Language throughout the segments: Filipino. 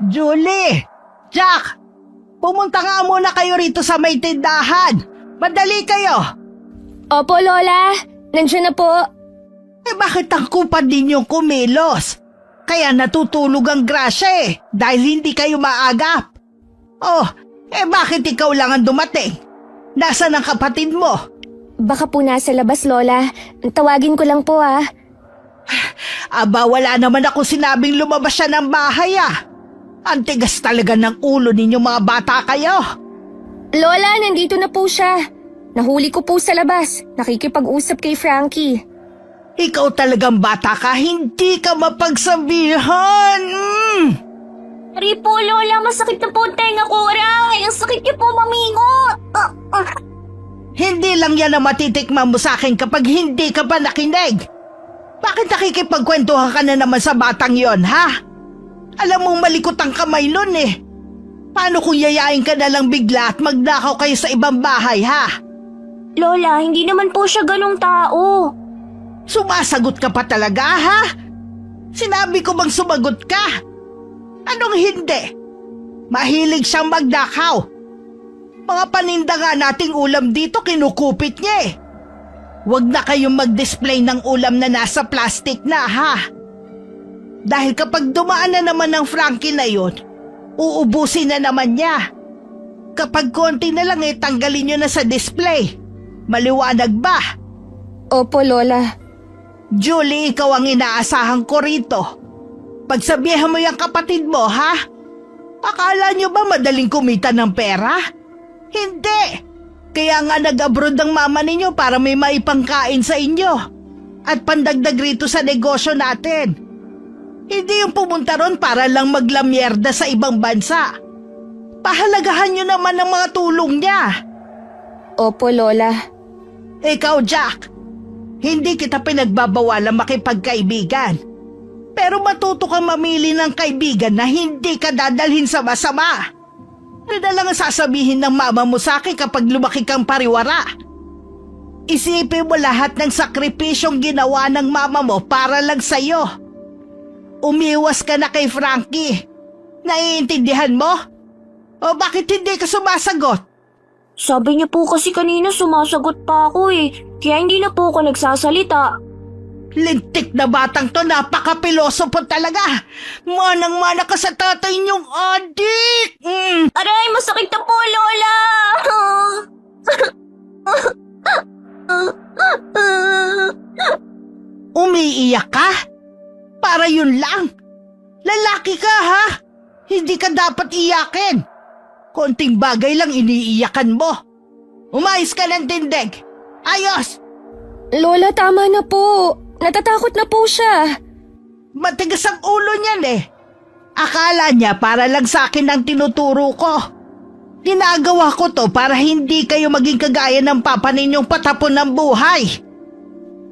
Julie! Jack! Pumunta nga muna kayo rito sa may tindahan. Madali kayo. Opo, Lola. Nandiyan na po. Bakit ang kupad ninyong kumilos? Kaya natutulog ang grasya dahil hindi kayo maagap. Bakit ikaw lang ang dumating? Nasaan ang kapatid mo? Baka po nasa labas, Lola. Tawagin ko lang po Aba, wala naman ako sinabing lumabas siya ng bahay Ang tigas talaga ng ulo ninyo mga bata kayo. Lola, nandito na po siya. Nahuli ko po sa labas. Nakikipag-usap kay Frankie. Ikaw talagang bata ka, hindi ka mapagsabihan. Ari po, Lola, masakit na po ang tenga ko. Aray, ang sakit niyo po mamingot. Hindi lang yan ang matitikman mo sa akin kapag hindi ka pa nakinig. Bakit nakikipagkwentuhan ka na naman sa batang yon, ha? Alam mong malikot ang kamay nun Paano kung yayain ka na lang bigla at magnakaw kayo sa ibang bahay, ha? Lola, hindi naman po siya ganong tao. Sumasagot ka pa talaga, ha? Sinabi ko bang sumagot ka? Anong hindi? Mahilig siyang magnakaw. Mga paninda nga nating ulam dito kinukupit niya Huwag na kayong mag-display ng ulam na nasa plastic na, ha? Dahil kapag dumaan na naman ng Frankie na yon, uubusin na naman niya. Kapag konti na lang tanggalin niyo na sa display. Maliwanag ba? Opo, Lola. Julie, ikaw ang inaasahan ko rito. Pagsabihan mo yung kapatid mo, ha? Akala niyo ba madaling kumita ng pera? Hindi! Kaya nga nag-abroad ang mama ninyo para may maipangkain sa inyo. At pandagdag rito sa negosyo natin. Hindi yung pumunta ron para lang maglamyerda sa ibang bansa. Pahalagahan niyo naman ang mga tulong niya. Opo, Lola. Ikaw, Jack, hindi kita pinagbabawalan makipagkaibigan. Pero matuto kang mamili ng kaibigan na hindi ka dadalhin sa masama. Ano na lang ang sasabihin ng mama mo sa akin kapag lumaki kang pariwara? Isipin mo lahat ng sakripisyong ginawa ng mama mo para lang sa'yo. Umiwas ka na kay Frankie. Naiintindihan mo? O bakit hindi ka sumasagot? Sabi niya po kasi kanina sumasagot pa ako kaya hindi na po ako nagsasalita. Lintik na batang to, napakapiloso po talaga. Manang-mana ka sa tatay niyong adik. Aray, masakit na po, Lola! Umiiyak ka? Para yun lang. Lalaki ka, ha? Hindi ka dapat iyakin. Konting bagay lang iniiyakan mo. Umayos ka ng tindig. Ayos! Lola, tama na po. Natatakot na po siya. Matigas ang ulo niyan Akala niya para lang sa akin ang tinuturo ko. Ginagawa ko to para hindi kayo maging kagaya ng papa ninyong patapon ng buhay.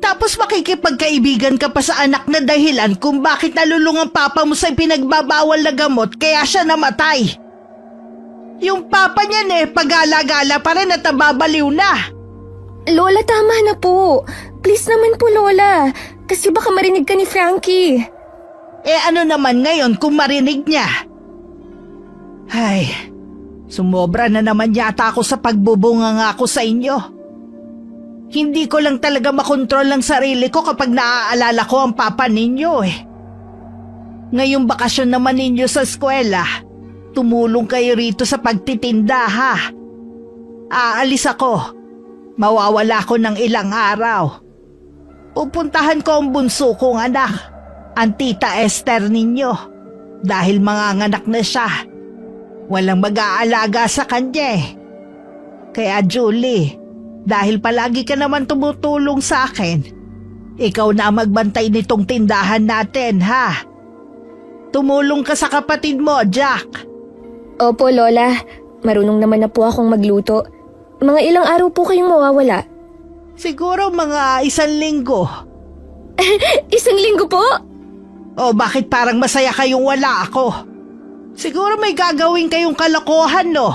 Tapos makikipagkaibigan ka pa sa anak na dahilan kung bakit nalulung ang papa mo sa pinagbabawal na gamot kaya siya namatay. Yung papa niyan pag-alagala pa rin at nababaliw na. Lola, tama na po. Please naman po, Lola. Kasi baka marinig ka ni Frankie. Ano naman ngayon kung marinig niya? Ay, sumobra na naman yata ako sa pagbubunga nga ako sa inyo. Hindi ko lang talaga makontrol ang sarili ko kapag naaalala ko ang papa ninyo Ngayong bakasyon naman ninyo sa eskwela, tumulong kayo rito sa pagtitinda, ha? Aalis ako. Mawawala ko ng ilang araw. Pupuntahan ko ang bunso kong anak, ang tita Esther ninyo, dahil manganganak na siya. Walang mag-aalaga sa kanya Kaya Julie, dahil palagi ka naman tumutulong sa akin, ikaw na magbantay nitong tindahan natin, ha? Tumulong ka sa kapatid mo, Jack. Opo, Lola. Marunong naman na po akong magluto. Mga ilang araw po kayong mawawala? Siguro mga 1 linggo. 1 linggo po? O bakit parang masaya kayong wala ako? Siguro may gagawin kayong kalokohan, no?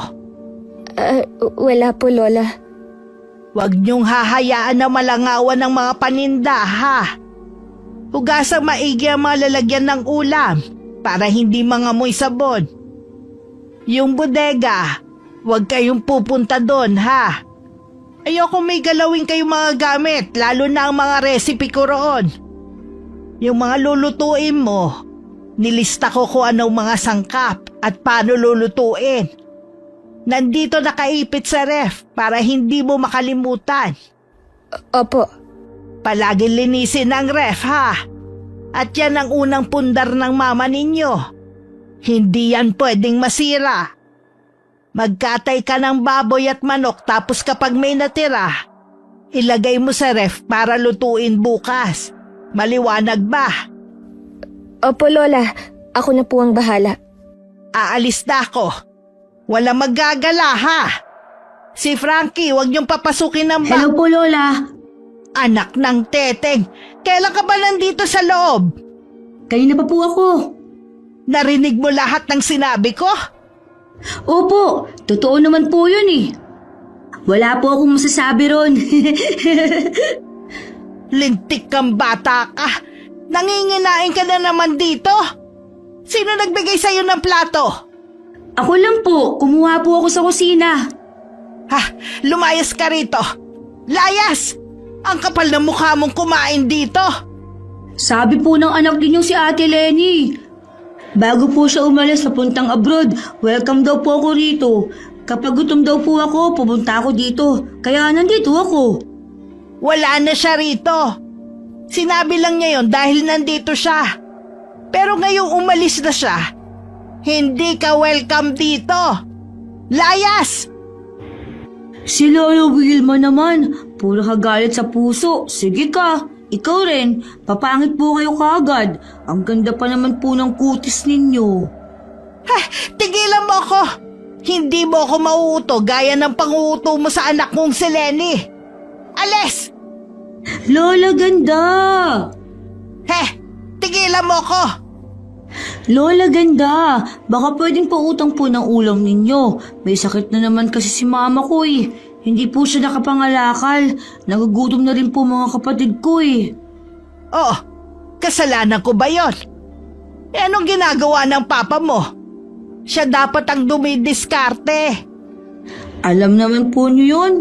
Wala po, Lola. Huwag niyong hahayaan na malangawan ng mga paninda, ha? Hugasang maigi ang mga lalagyan ng ulam. para hindi mangamoy sabon. Yung bodega, huwag kayong pupunta doon ha. Ayoko may galawin kayong mga gamit, lalo na ang mga recipe ko roon. Yung mga lulutuin mo, nilista ko kung anong mga sangkap at paano lulutuin. Nandito nakaipit sa ref para hindi mo makalimutan. Opo. Palagi linisin ang ref ha. At yan ang unang pundar ng mama ninyo. Hindi yan pwedeng masira. Magkatay ka ng baboy at manok tapos kapag may natira, ilagay mo sa ref para lutuin bukas. Maliwanag ba? Opo, Lola. Ako na po ang bahala. Aalis na ako. Wala maggagala ha. Si Frankie, huwag niyong papasukin ng Hello po, Lola. Anak ng teteng, kailan ka ba nandito sa loob? Kanina pa po ako. Narinig mo lahat ng sinabi ko? Opo, totoo naman po yun eh. Wala po akong masasabi ron. Lintik kang bata ka. Nanginginain ka na naman dito. Sino nagbigay sa'yo ng plato? Ako lang po, kumuha po ako sa kusina. Ha, lumayas ka rito. Layas! Ang kapal ng mukha mong kumain dito. Sabi po ng anak ninyong si Ate Lenny. Bago po siya umalis papuntang abroad, welcome daw po ako rito. Kapag gutom daw po ako, pupunta ako dito. Kaya nandito ako. Wala na siya rito. Sinabi lang niya yon dahil nandito siya. Pero ngayong umalis na siya, hindi ka welcome dito. Layas! Si Lolo Wilma naman, puro kagalit sa puso. Sige ka, ikaw rin. Papangit po kayo kaagad. Ang ganda pa naman po ng kutis ninyo. Ha, tigilan mo ako. Hindi mo ako mauuto gaya ng panguuto mo sa anak mong si Lenny. Alis! Lola, ganda! He, tigilan mo ako. Lola, ganda! Baka pwedeng pautang po ng ulam ninyo. May sakit na naman kasi si mama ko eh. Hindi po siya nakapangalakal. Nagugutom na rin po mga kapatid ko eh. Oh, kasalanan ko ba yon? Eh anong ginagawa ng papa mo? Siya dapat ang dumidiskarte. Alam naman po niyo yun.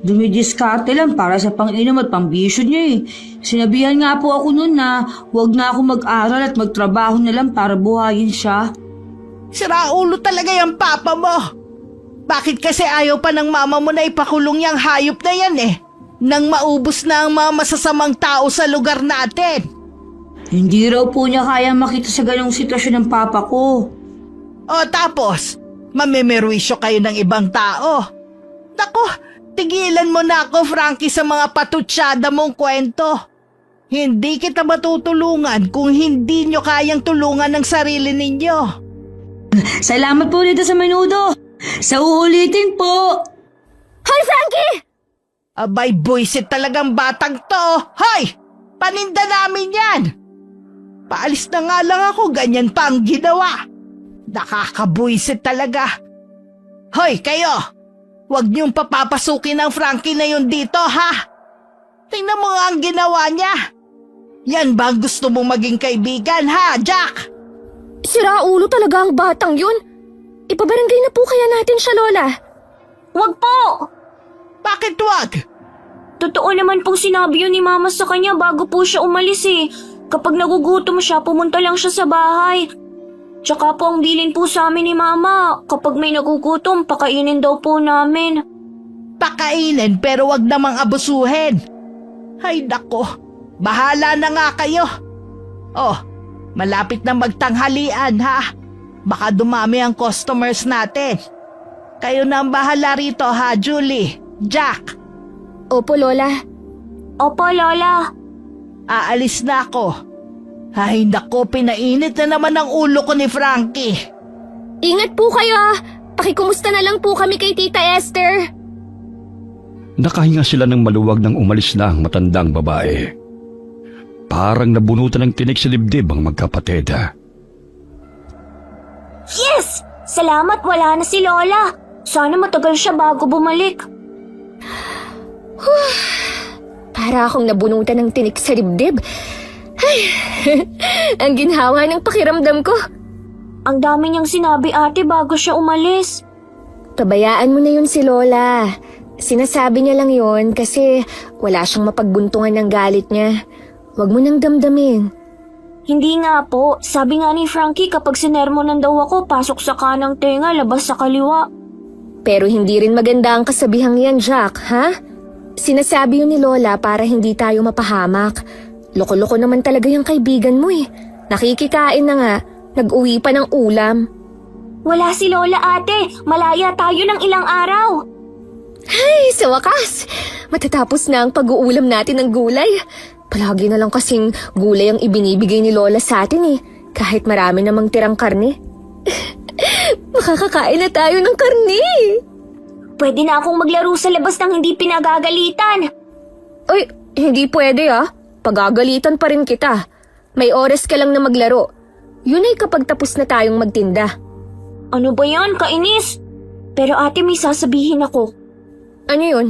Dumidiskarte lang para sa pang-inom at pambisyo niya eh. Sinabihan nga po ako noon na huwag na ako mag-aral at magtrabaho na lang para buhayin siya. Siraulo talaga yung papa mo. Bakit kasi ayaw pa ng mama mo na ipakulong yung hayop na yan eh? Nang maubos na ang mga masasamang tao sa lugar natin. Hindi raw po niya kaya makita sa ganong sitwasyon ng papa ko. O tapos, mamemerwisyo kayo ng ibang tao. Naku, tigilan mo na ako, Frankie, sa mga patutsyada mong kwento. Hindi kita matutulungan kung hindi nyo kayang tulungan ng sarili ninyo. Salamat po dito sa menudo. Sa uulitin po. Hoy, Frankie! Abay, buisit talagang batang to. Hoy! Paninda namin yan! Paalis na nga lang ako, ganyan pa ang ginawa. Nakakabuisit talaga. Hoy, kayo! Huwag niyong papapasukin ang Frankie na yun dito, ha? Tingnan mo nga ang ginawa niya. Yan ba ang gusto mong maging kaibigan, ha, Jack? Siraulo talaga ang batang yun. Ipabarangay na po kaya natin siya, Lola. Wag po. Bakit wag? Totoo naman pong sinabi yun ni Mama sa kanya bago po siya umalis eh. Kapag nagugutom siya, pumunta lang siya sa bahay. Tsaka po ang bilin po sa amin ni Mama, kapag may nagugutom, pakainin daw po namin. Pakainin pero wag namang abusuhin. Ay nako, bahala na nga kayo. Oh, malapit na magtanghalian ha. Baka dumami ang customers natin. Kayo na ang bahala rito ha, Julie, Jack. Opo, Lola. Opo, Lola. Aalis na ako. Ay nako, pinainit na naman ang ulo ko ni Frankie. Ingat po kayo ah. Pakikumusta na lang po kami kay Tita Esther. Nakahinga sila ng maluwag nang umalis na ang matandang babae. Parang nabunutan ng tinik sa dibdib ang magkapatid. Yes! Salamat, wala na si Lola. Sana matagal siya bago bumalik. Para akong nabunutan ng tinik sa dibdib. Ay, ang ginhawa ng pakiramdam ko. Ang dami niyang sinabi ate bago siya umalis. Pabayaan mo na yun si Lola. Sinasabi niya lang yun kasi wala siyang mapagbuntungan ng galit niya. Huwag mo nang damdamin. Hindi nga po. Sabi nga ni Frankie kapag sinermonan daw ako, pasok sa kanang tenga, labas sa kaliwa. Pero hindi rin maganda ang kasabihang yan, Jack, ha? Sinasabi yun ni Lola para hindi tayo mapahamak. Loko-loko naman talaga yung kaibigan mo eh. Nakikikain na nga, nag-uwi pa ng ulam. Wala si Lola ate. Malaya tayo ng ilang araw. Ay, sa wakas! Matatapos na ang pag-uulam natin ng gulay. Palagi na lang kasing gulay ang ibinibigay ni Lola sa atin eh. Kahit marami namang tirang karne. Makakakain na tayo ng karne. Pwede na akong maglaro sa labas ng hindi pinagagalitan. Ay, hindi pwede ah. Pagagalitan pa rin kita. May oras ka lang na maglaro. Yun ay kapag tapos na tayong magtinda. Ano ba yan, kainis? Pero ate, may sasabihin ako. Ano yun?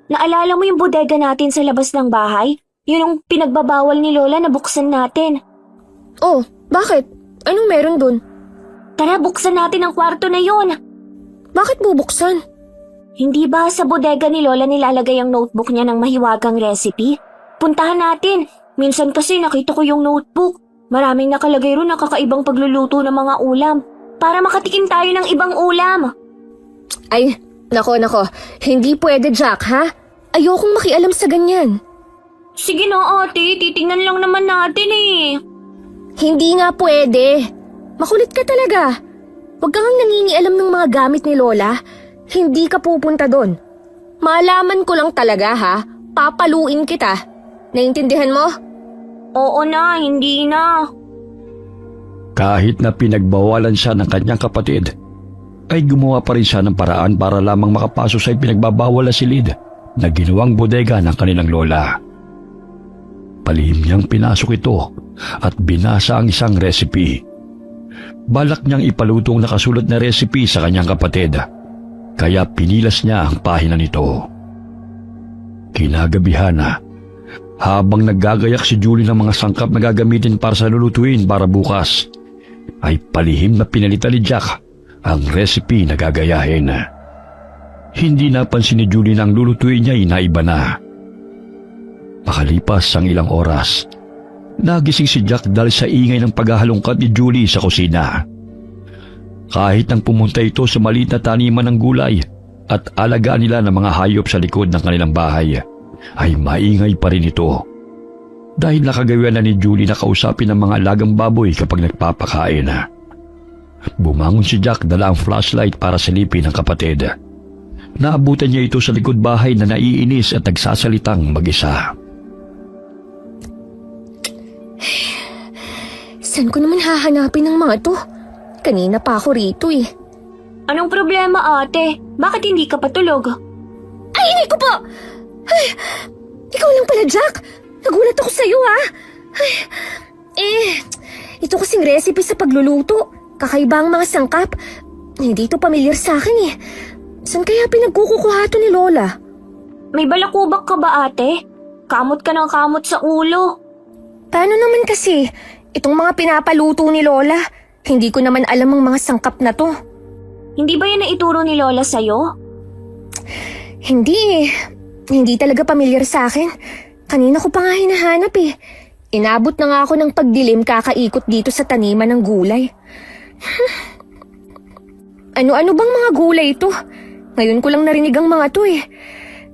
Naalala mo yung bodega natin sa labas ng bahay? Yun yung pinagbabawal ni Lola na buksan natin. Oh, bakit? Anong meron dun? Tara, buksan natin ang kwarto na yun. Bakit bubuksan? Hindi ba sa bodega ni Lola nilalagay ang notebook niya ng mahiwagang recipe? Puntahan natin. Minsan kasi nakita ko yung notebook. Maraming nakalagay ron na kakaibang pagluluto ng mga ulam. Para makatikim tayo ng ibang ulam. Ay, nako. Hindi pwede, Jack, ha? Ayokong makialam sa ganyan. Sige na ate, titingnan lang naman natin eh. Hindi nga pwede. Makulit ka talaga. Huwag kang nangingialam ng mga gamit ni Lola. Hindi ka pupunta doon. Malaman ko lang talaga, ha? Papaluin kita. Naintindihan mo? Oo na, hindi na. Kahit na pinagbawalan siya ng kanyang kapatid, ay gumawa pa rin siya ng paraan para lamang makapasok sa ipinagbabawal na silid na ginawang bodega ng kanilang lola. Palihim niyang pinasok ito at binasa ang isang recipe. Balak niyang ipaluto ang nakasulat na recipe sa kanyang kapatid, kaya pinilas niya ang pahina nito. Kinagabihan na, habang naggagayak si Julie ng mga sangkap na gagamitin para sa lulutuin para bukas, ay palihim na pinalitan ni Jack ang recipe na gagayahin. Hindi napansin ni Julie na ang lulutuin niya ay naiba na. Makalipas ang ilang oras, nagising si Jack dahil sa ingay ng paghahalongkat ni Julie sa kusina. Kahit nang pumunta ito sa maliit na taniman ng gulay at alagaan nila ng mga hayop sa likod ng kanilang bahay, ay maingay pa rin ito. Dahil nakagawian na ni Julie na kausapin ng mga alagang baboy kapag nagpapakain. Bumangon si Jack, dala ang flashlight para silipin ang kapatid. Naabutan niya ito sa likod bahay na naiinis at nagsasalitang mag-isa. Saan ko naman hahanapin ng mga to? Kanina pa ako rito eh. Anong problema ate? Bakit hindi ka patulog? Ay, hindi ko po! Ay, ikaw lang pala, Jack. Nagulat ako sa'yo, ha? Ay, ito kasing recipe sa pagluluto. Kakaiba ang mga sangkap. Hindi ito pamilyar sa akin eh. Saan kaya pinagkukuha ito ni Lola? May balakubak ka ba ate? Kamot ka ng kamot sa ulo. Paano naman kasi? Itong mga pinapaluto ni Lola, hindi ko naman alam ang mga sangkap na to. Hindi ba yan na ituro ni Lola sa'yo? Hindi eh. Hindi talaga pamilyar sa akin. Kanina ko pa nga hinahanap eh. Inabot na nga ako ng pagdilim kakaikot dito sa taniman ng gulay. Ano-ano bang mga gulay ito? Ngayon ko lang narinig ang mga to eh.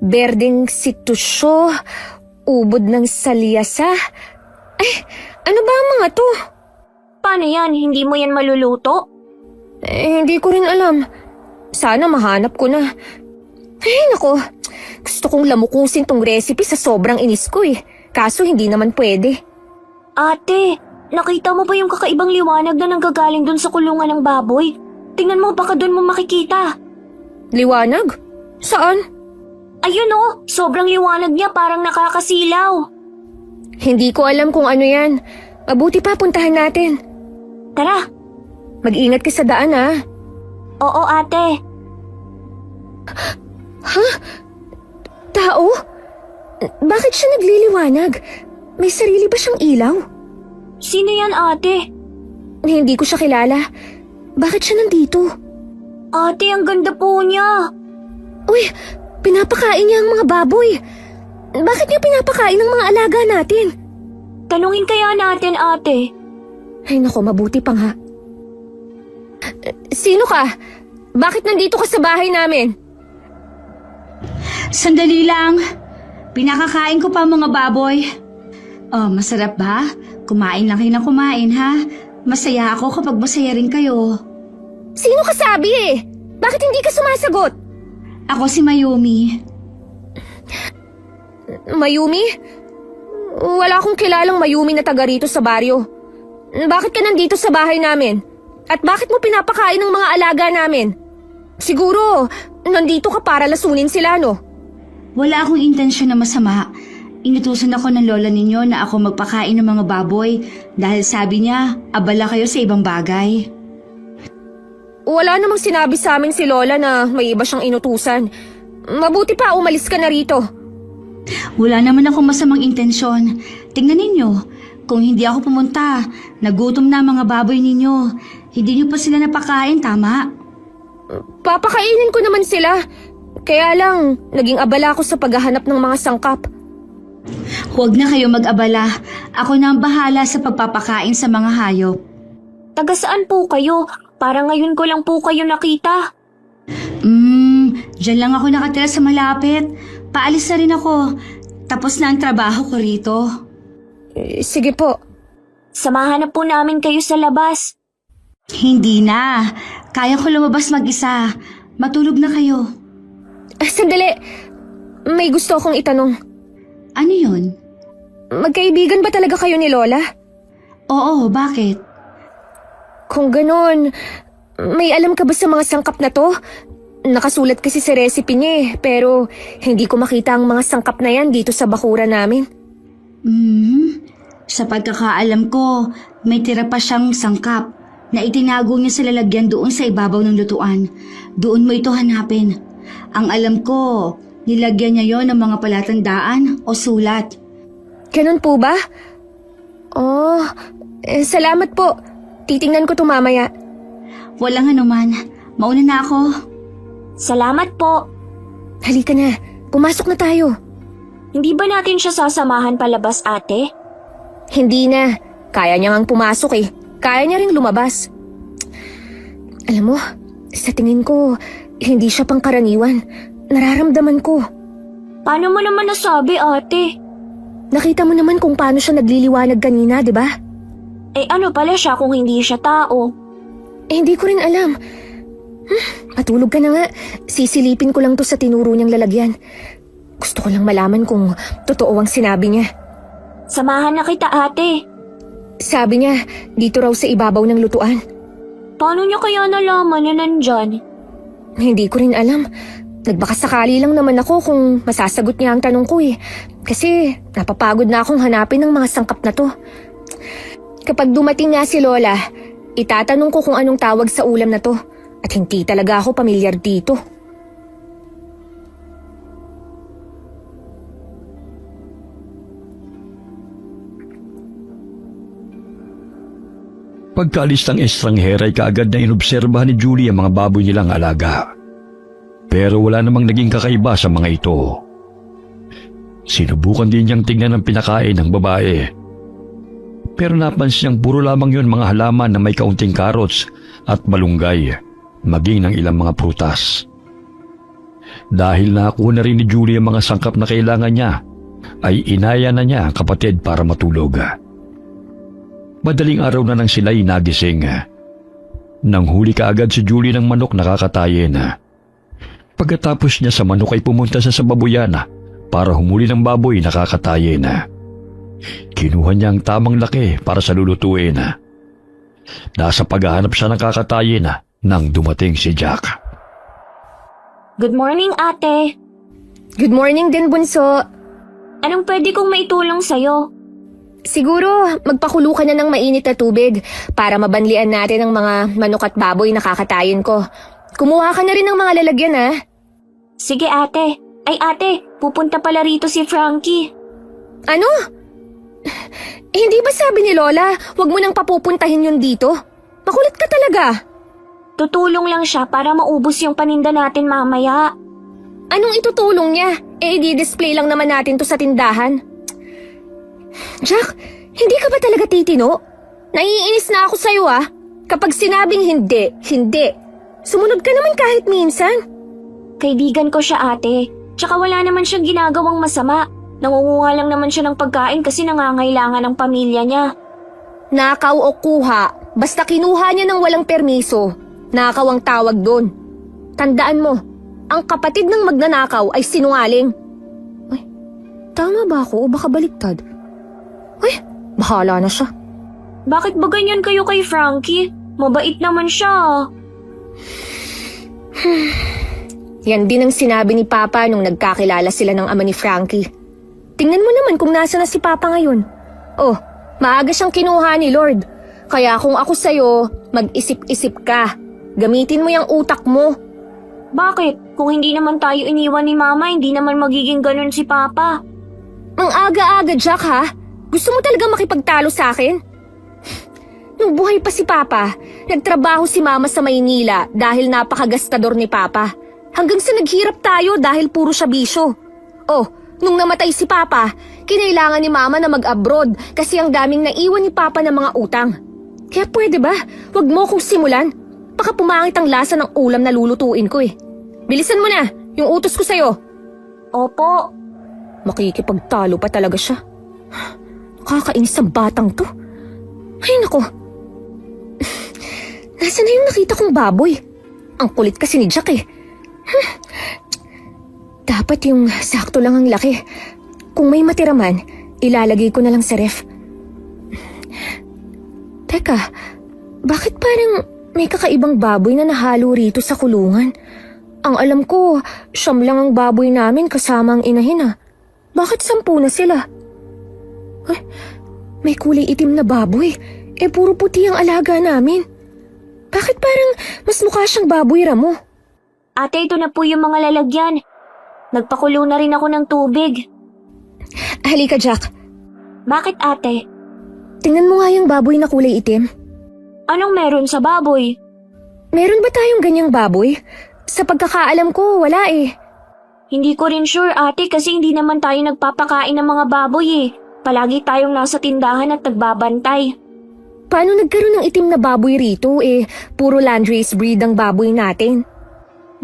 Berdeng situsyo, ubod ng salyasa. Ay, ano ba ang mga to? Paano yan? Hindi mo yan maluluto? Hindi ko rin alam. Sana mahanap ko na. Ay, nako. Gusto kong lamukusin tong recipe sa sobrang inis ko eh. Kaso hindi naman pwede. Ate, nakita mo ba yung kakaibang liwanag na nanggagaling dun sa kulungan ng baboy? Tingnan mo, baka dun mo makikita. Liwanag? Saan? Ayun oh, sobrang liwanag niya, parang nakakasilaw. Hindi ko alam kung ano yan. Mabuti pa, puntahan natin. Tara. Mag-ingat ka sa daan, ha? Oo, ate. Ha? Tao? Bakit siya nagliliwanag? May sarili ba siyang ilaw? Sino yan, ate? Hindi ko siya kilala. Bakit siya nandito? Ate, ang ganda po niya. Uy, pinapakain niya ang mga baboy. Bakit niya pinapakain ang mga alaga natin? Tanungin kaya natin, ate. Ay nako, mabuti pa nga. Sino ka? Bakit nandito ka sa bahay namin? Sandali lang. Pinakakain ko pa ang mga baboy. Oh, masarap ba? Kumain lang kayo ng kumain, ha? Masaya ako kapag masaya rin kayo. Sino ka sabi eh? Bakit hindi ka sumasagot? Ako si Mayumi. Mayumi? Wala akong kilalang Mayumi na taga rito sa baryo. Bakit ka nandito sa bahay namin? At bakit mo pinapakain ng mga alaga namin? Siguro, nandito ka para lasunin sila, no? Wala akong intensyon na masama. Inutusan ako ng lola ninyo na ako magpakain ng mga baboy dahil sabi niya, abala kayo sa ibang bagay. Wala namang sinabi sa amin si Lola na may iba siyang inutusan. Mabuti pa umalis ka na rito. Wala naman akong masamang intensyon. Tingnan ninyo, kung hindi ako pumunta, nagutom na ang mga baboy ninyo. Hindi niyo pa sila napakain, tama? Papakainin ko naman sila. Kaya lang, naging abala ako sa paghahanap ng mga sangkap. Huwag na kayo mag-abala. Ako na ang bahala sa pagpapakain sa mga hayop. Taga saan po kayo? Para ngayon ko lang po kayo nakita. Diyan lang ako nakatira sa malapit. Paalis na rin ako. Tapos na ang trabaho ko rito. Sige po. Samahan na po namin kayo sa labas. Hindi na. Kaya ko lumabas mag-isa. Matulog na kayo. Sandali. May gusto akong itanong. Ano yun? Magkaibigan ba talaga kayo ni Lola? Oo, bakit? Kung ganon, may alam ka ba sa mga sangkap na to? Nakasulat kasi sa recipe niya eh, pero hindi ko makita ang mga sangkap na yan dito sa bakura namin. Sa pagkakaalam ko, may tira pa siyang sangkap na itinago niya sa lalagyan doon sa ibabaw ng lutuan. Doon mo ito hanapin. Ang alam ko, nilagyan niya yon ng mga palatandaan o sulat. Ganon po ba? Oh, salamat po. Titingnan ko to mamaya. Walang anuman. Mauna na ako. Salamat po. Halika na, pumasok na tayo. Hindi ba natin siya sasamahan palabas, ate? Hindi na, kaya niya ngang pumasok eh. Kaya niya ring lumabas. Alam mo, sa tingin ko, hindi siya pangkaraniwan. Nararamdaman ko. Paano mo naman nasabi, ate? Nakita mo naman kung paano siya nagliliwanag kanina, di ba? Eh ano pala siya kung hindi siya tao? Hindi ko rin alam. Matulog ka na nga. Sisilipin ko lang to sa tinuro niyang lalagyan. Gusto ko lang malaman kung totoo ang sinabi niya. Samahan na kita, ate. Sabi niya, dito raw sa ibabaw ng lutuan. Paano niya kaya nalaman na nandyan? Hindi ko rin alam. Nagbakasakali lang naman ako kung masasagot niya ang tanong ko eh. Kasi napapagod na akong hanapin ng mga sangkap na to. Kapag dumating nga si Lola, itatanong ko kung anong tawag sa ulam na to. At hindi talaga ako pamilyar dito. Pagkaalis ng estranghera ay kaagad na inobserbahan ni Julie ang mga baboy nilang alaga. Pero wala namang naging kakaiba sa mga ito. Sinubukan din niyang tingnan ang pinakain ng babae. Pero napansin niyang puro lamang yun mga halaman na may kaunting carrots at malunggay, maging ng ilang mga prutas. Dahil nakuha na rin ni Julie ang mga sangkap na kailangan niya, ay inaya na niya ang kapatid para matulog. Madaling araw na nang sila'y nagising. Nanghuli kaagad si Julie ng manok na kakatayin. Pagkatapos niya sa manok ay pumunta sa babuyan para humuli ng baboy na kakatayin. Kinuha niya ang tamang laki para sa lulutuin. Nasa paghahanap siya ng kakatayin nang dumating si Jack. Good morning, ate. Good morning din, Bunso. Anong pwede kong maitulong sa'yo? Siguro, magpakulo ka na ng mainit na tubig para mabanlian natin ang mga manok at baboy na kakatayin ko. Kumuha ka na rin ng mga lalagyan, ha? Sige, ate. Ay, ate, pupunta pala rito si Frankie. Ano? Hindi ba sabi ni Lola, wag mo nang papupuntahin yun dito? Makulit ka talaga. Tutulong lang siya para maubos yung paninda natin mamaya. Anong itutulong niya? I-display lang naman natin to sa tindahan. Jack, hindi ka ba talaga titino? Naiinis na ako sa'yo Kapag sinabing hindi, hindi. Sumunod ka naman kahit minsan. Kaibigan ko siya, ate. Tsaka wala naman siyang ginagawang masama. Nangunguha lang naman siya ng pagkain kasi nangangailangan ng pamilya niya. Nakaw o kuha, basta kinuha niya ng walang permiso, nakaw ang tawag doon. Tandaan mo, ang kapatid ng magnanakaw ay sinungaling. Ay, tama ba ako o baka baliktad? Ay, bahala na siya. Bakit ba ganyan kayo kay Frankie? Mabait naman siya. Yan din ang sinabi ni Papa nung nagkakilala sila ng ama ni Frankie. Tingnan mo naman kung nasa na si Papa ngayon. Oh, maaga siyang kinuha ni Lord. Kaya kung ako sa'yo, mag-isip-isip ka. Gamitin mo yung utak mo. Bakit? Kung hindi naman tayo iniwan ni Mama, hindi naman magiging ganun si Papa. Ang aga-aga, Jack, ha? Gusto mo talaga makipagtalo sa akin? Nung buhay pa si Papa, nagtrabaho si Mama sa Maynila dahil napakagastador ni Papa. Hanggang sa naghirap tayo dahil puro siya bisyo. Oh, nung namatay si Papa, kinailangan ni Mama na mag-abroad kasi ang daming naiwan ni Papa ng mga utang. Kaya pwede ba? Huwag mo kong simulan. Baka pumangit ang lasa ng ulam na lulutuin ko Bilisan mo na, yung utos ko sa'yo. Opo. Makikipagtalo pa talaga siya. Nakakainis sa batang to. Ay nako. Nasaan na yung nakita kong baboy? Ang kulit kasi ni Jack Dapat yung sakto lang ang laki. Kung may matira man, ilalagay ko na lang sa ref. Teka, bakit parang may kakaibang baboy na nahalo rito sa kulungan? Ang alam ko, siyam lang ang baboy namin kasama ang inahin Bakit 10 na sila? Ay, may kulay itim na baboy. Puro puti ang alaga namin. Bakit parang mas mukha siyang baboy ramo? Ate, ito na po yung mga lalagyan. Nagpakulo na rin ako ng tubig. Halika, Jack. Bakit, ate? Tingnan mo nga yung baboy na kulay itim. Anong meron sa baboy? Meron ba tayong ganyang baboy? Sa pagkakaalam ko, wala Hindi ko rin sure, ate, kasi hindi naman tayo nagpapakain ng mga baboy Palagi tayong nasa tindahan at nagbabantay. Paano nagkaroon ng itim na baboy rito puro landrace breed ang baboy natin?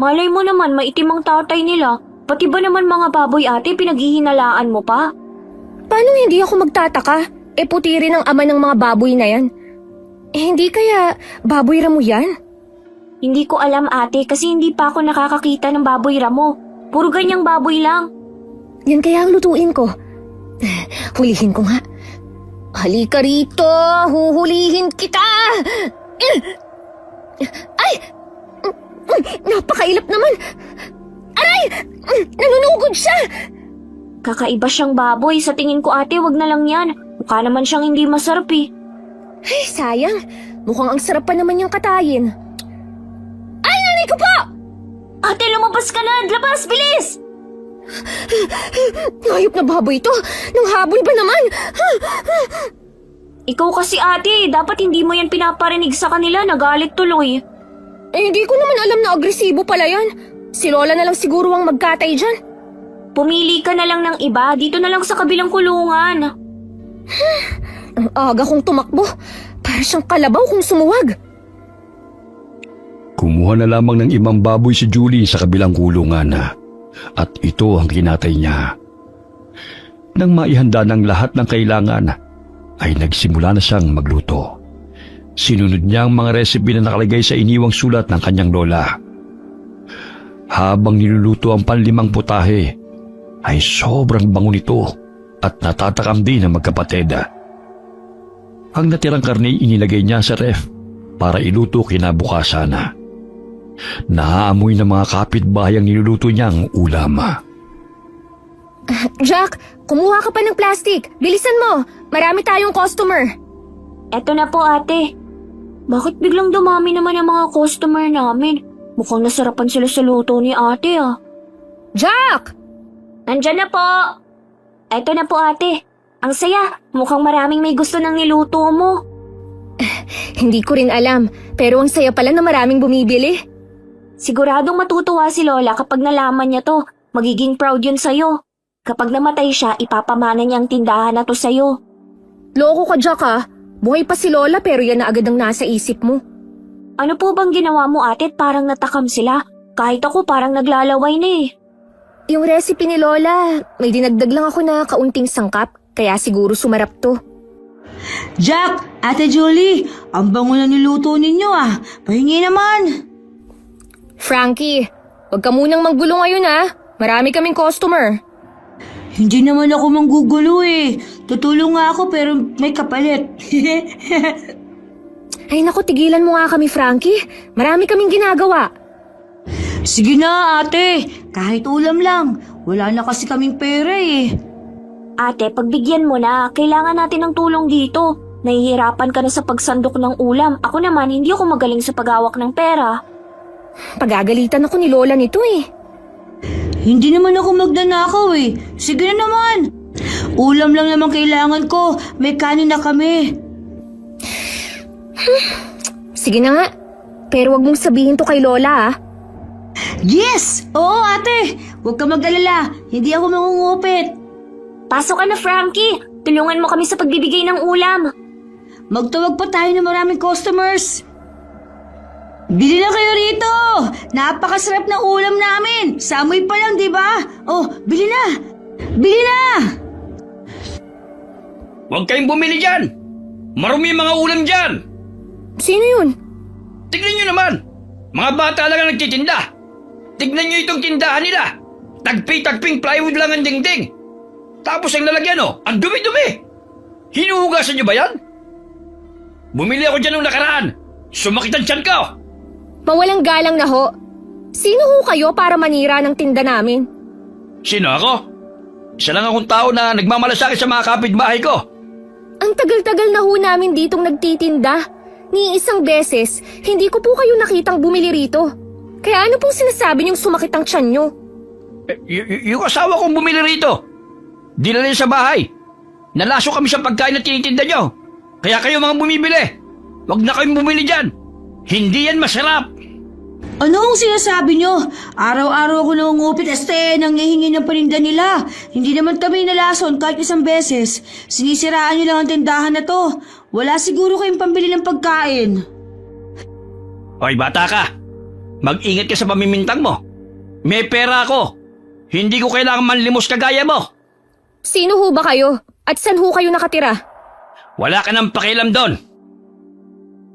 Malay mo naman, maitim ang tatay nila. Pati ba naman mga baboy, ate, pinaghihinalaan mo pa? Paano hindi ako magtataka? Puti rin ang ama ng mga baboy na yan. Hindi kaya baboy ramo yan? Hindi ko alam, ate, kasi hindi pa ako nakakakita ng baboy ramo. Puro ganyang baboy lang. Yan kaya ang lutuin ko. Hulihin ko nga. Halika rito! Huhulihin kita! Ay! Napakailap naman! Aray! Nanunugod siya! Kakaiba siyang baboy. Sa tingin ko, ate, wag na lang yan. Mukha naman siyang hindi masarap Ay, sayang. Mukhang ang sarap pa naman yung katayin. Ay, nanay ko po! Ate, lumabas ka na! Labas! Bilis! Hayop na baboy to! Nang habol ba naman? Ikaw kasi, ate, dapat hindi mo yan pinaparinig sa kanila. Nagalit tuloy. Hindi ko naman alam na agresibo pala yan. Si Lola na lang siguro ang magkatay dyan. Pumili ka na lang ng iba. Dito na lang sa kabilang kulungan. Ang aga kong tumakbo. Para siyang kalabaw kung sumuwag. Kumuha na lamang ng ibang baboy si Julie sa kabilang kulungan at ito ang kinatay niya. Nang maihanda ng lahat ng kailangan, ay nagsimula na siyang magluto. Sinunod niya ang mga recipe na nakalagay sa iniwang sulat ng kanyang lola. Habang niluluto ang panlimang putahe, ay sobrang bango nito at natatakam din ang magkapatid. Ang natirang karne inilagay niya sa ref para iluto kinabukasan. Naaamoy ng mga kapitbahay ang niluluto niyang ulam. Jack, kumuha ka pa ng plastic. Bilisan mo. Marami tayong customer. Eto na po, ate. Bakit biglang dumami naman ang mga customer namin? Mukhang nasarapan sila sa luto ni ate Jack! Nandyan na po! Eto na po, ate. Ang saya. Mukhang maraming may gusto ng niluto mo. Hindi ko rin alam, pero ang saya pala na maraming bumibili. Siguradong matutuwa si Lola kapag nalaman niya to. Magiging proud yun sa'yo. Kapag namatay siya, ipapamana niya ang tindahan na to sa'yo. Loko ka, Jack ah. Buhay pa si Lola pero yan na agad ang nasa isip mo. Ano po bang ginawa mo ate at parang natakam sila? Kahit ako parang naglalaway na eh. Yung recipe ni Lola, may dinagdag lang ako na kaunting sangkap, kaya siguro sumarap to. Jack, Ate Julie, ang bango na niluto ninyo ah. Pahingi naman. Frankie, wag ka munang manggulo ngayon ah. Marami kaming customer. Hindi naman ako manggugulo eh. Tutulong nga ako pero may kapalit. Ay naku, tigilan mo nga kami, Frankie. Marami kaming ginagawa. Sige na ate, kahit ulam lang. Wala na kasi kaming pera eh. Ate, pagbigyan mo na. Kailangan natin ng tulong dito. Nahihirapan ka na sa pagsandok ng ulam. Ako naman, hindi ako magaling sa paghawak ng pera. Pagagalitan ako ni Lola nito eh. Hindi naman ako magnanakaw eh. Sige na naman. Ulam lang naman kailangan ko. May kanin na kami. Sige na nga. Pero wag mong sabihin to kay Lola ah. Yes! Oo ate! Huwag ka mag-alala. Hindi ako mangungupit. Pasok ka na, Frankie. Tulungan mo kami sa pagbibigay ng ulam. Magtawag pa tayo ng maraming customers. Bili na kayo rito! Napakasarap ng ulam namin! Sa amoy pa lang, di ba? Oh, bili na! Bili na! Huwag kayong bumili dyan! Marumi ang mga ulam dyan! Sino yun? Tignan nyo naman! Mga bata lang ang nagtitinda! Tignan nyo itong tindahan nila! Tagpi-tagping plywood lang ang dingding! Tapos ang lalagyan ang dumi-dumi! Hinuhugasan nyo ba yan? Bumili ako dyan nung nakaraan! Sumakit ang tiyan ko! Mawalang galang na ho. Sino ho kayo para manira ng tinda namin? Sino ako? Isa lang akong tao na nagmamalasakit sa mga kapitbahay ko. Ang tagal-tagal na ho namin ditong nagtitinda. Ni isang beses, hindi ko po kayo nakitang bumili rito. Kaya ano pong sinasabi niyong sumakit ang tiyan niyo? Yung asawa kong bumili rito. Dinala niya sa bahay. Nalaso kami sa pagkain na tinitinda nyo. Kaya kayo mga bumibili. Huwag na kayong bumili dyan. Hindi yan masarap. Ano ang sinasabi nyo? Araw-araw ako nangungupit nanghihingi ng paninda nila. Hindi naman kami nalason kahit isang beses. Sinisiraan nyo lang ang tindahan na to. Wala siguro kayong pambili ng pagkain. Hoy bata ka. Mag-ingat ka sa pamimintang mo. May pera ako. Hindi ko kailangan manlimos kagaya mo. Sino ho ba kayo? At saan ho kayo nakatira? Wala ka nang pakialam doon.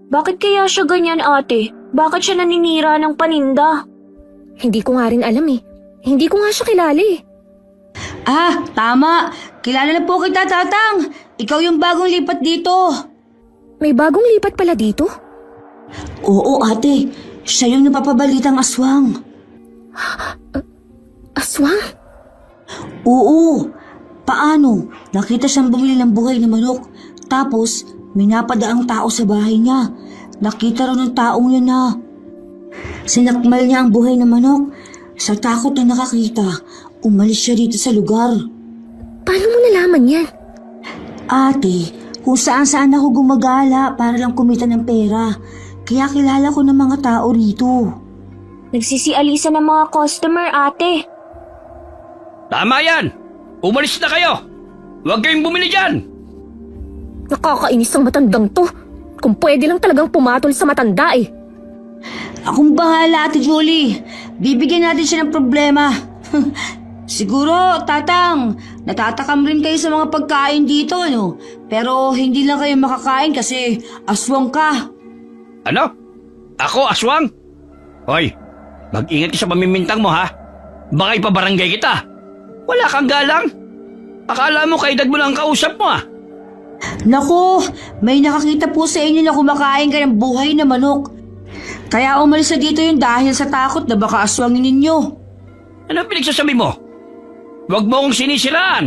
Bakit kaya siya ganyan, ate? Bakit siya naninira ng paninda? Hindi ko nga rin alam eh. Hindi ko nga siya kilala eh. Ah, tama. Kilala na po kita, Tatang. Ikaw yung bagong lipat dito. May bagong lipat pala dito? Oo, ate. Siya yung napapabalitang aswang. Aswang? Oo. Paano? Nakita siyang bumili ng buhay na manok. Tapos, may napadaang tao sa bahay niya. Nakita raw ng taong yun na sinakmal niya ang buhay na manok. Sa takot na nakakita, umalis siya dito sa lugar. Paano mo nalaman yan? Ate, kung saan-saan ako gumagala para lang kumita ng pera. Kaya kilala ko ng mga tao rito. Nagsisialisa ng mga customer, ate. Tama yan. Umalis na kayo. Huwag kayong bumili dyan. Nakakainis ang matandang to. Kung pwede lang talagang pumatol sa matanda eh. Akong bahala, Ate Julie. Bibigyan natin siya ng problema. Siguro, Tatang, natatakam rin kayo sa mga pagkain dito, ano? Pero hindi lang kayo makakain kasi aswang ka. Ano? Ako, aswang? Hoy, mag-ingat ka sa pamimintang mo ha. Baka ipabarangay kita. Wala kang galang. Akala mo kaedad mo lang ang kausap mo ah. Naku, may nakakita po sa inyo na kumakain ka ng buhay na manok. Kaya umalis na dito yung dahil sa takot na baka aswangin ninyo. Ano pinagsasabi mo? Huwag mo akong sinisiraan.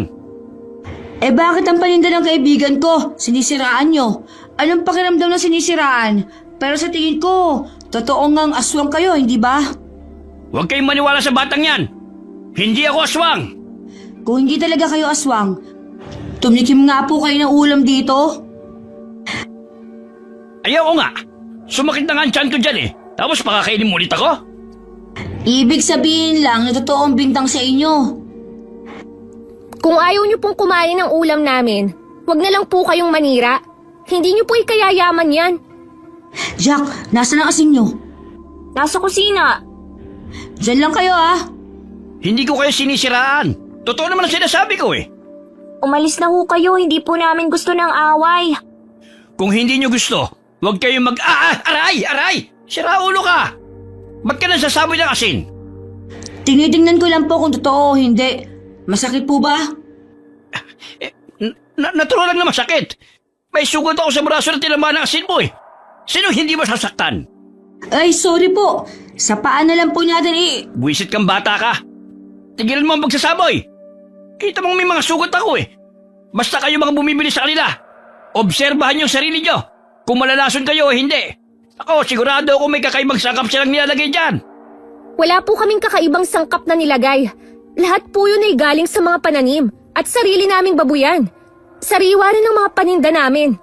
Eh bakit ang paninda ng kaibigan ko, sinisiraan nyo? Anong pakiramdam na sinisiraan? Pero sa tingin ko, totoo ngang aswang kayo, hindi ba? Huwag kayong maniwala sa batang yan. Hindi ako aswang. Kung hindi talaga kayo aswang, tumikim nga po kayo ng ulam dito. Ayaw ko nga. Sumakit na nga ang tiyan ko dyan eh. Tapos pakakainin mo ulit ako? Ibig sabihin lang na totoo ang bintang sa inyo. Kung ayaw niyo pong kumain ng ulam namin, wag na lang po kayong manira. Hindi niyo po ikayayaman yan. Jack, nasaan ang asin nyo? Nasa kusina. Diyan lang kayo Hindi ko kayo sinisiraan. Totoo naman ang sinasabi ko eh. Umalis na ho kayo, hindi po namin gusto ng away. Kung hindi nyo gusto, huwag kayong aray! Aray! Sira ulo ka! Ba't ka nasasaboy ng asin? Tinitingnan ko lang po kung totoo o hindi. Masakit po ba? Natural lang na masakit. May sugat ako sa braso na tinamaan ng asin mo eh. Sino hindi masasaktan? Ay, sorry po. Sa paa na lang po natin Buwisit kang bata ka. Tigilan mo ang pagsasaboy. Kita mong may mga sugat ako eh. Basta kayo mga bumibili sa kanila. Obserbahan yung sarili nyo. Kung malalason kayo o hindi. Ako, sigurado ako may kakaibang sangkap silang nilalagay dyan. Wala po kaming kakaibang sangkap na nilagay. Lahat po yun ay galing sa mga pananim at sarili naming babuyan. Sariwa rin ng mga paninda namin.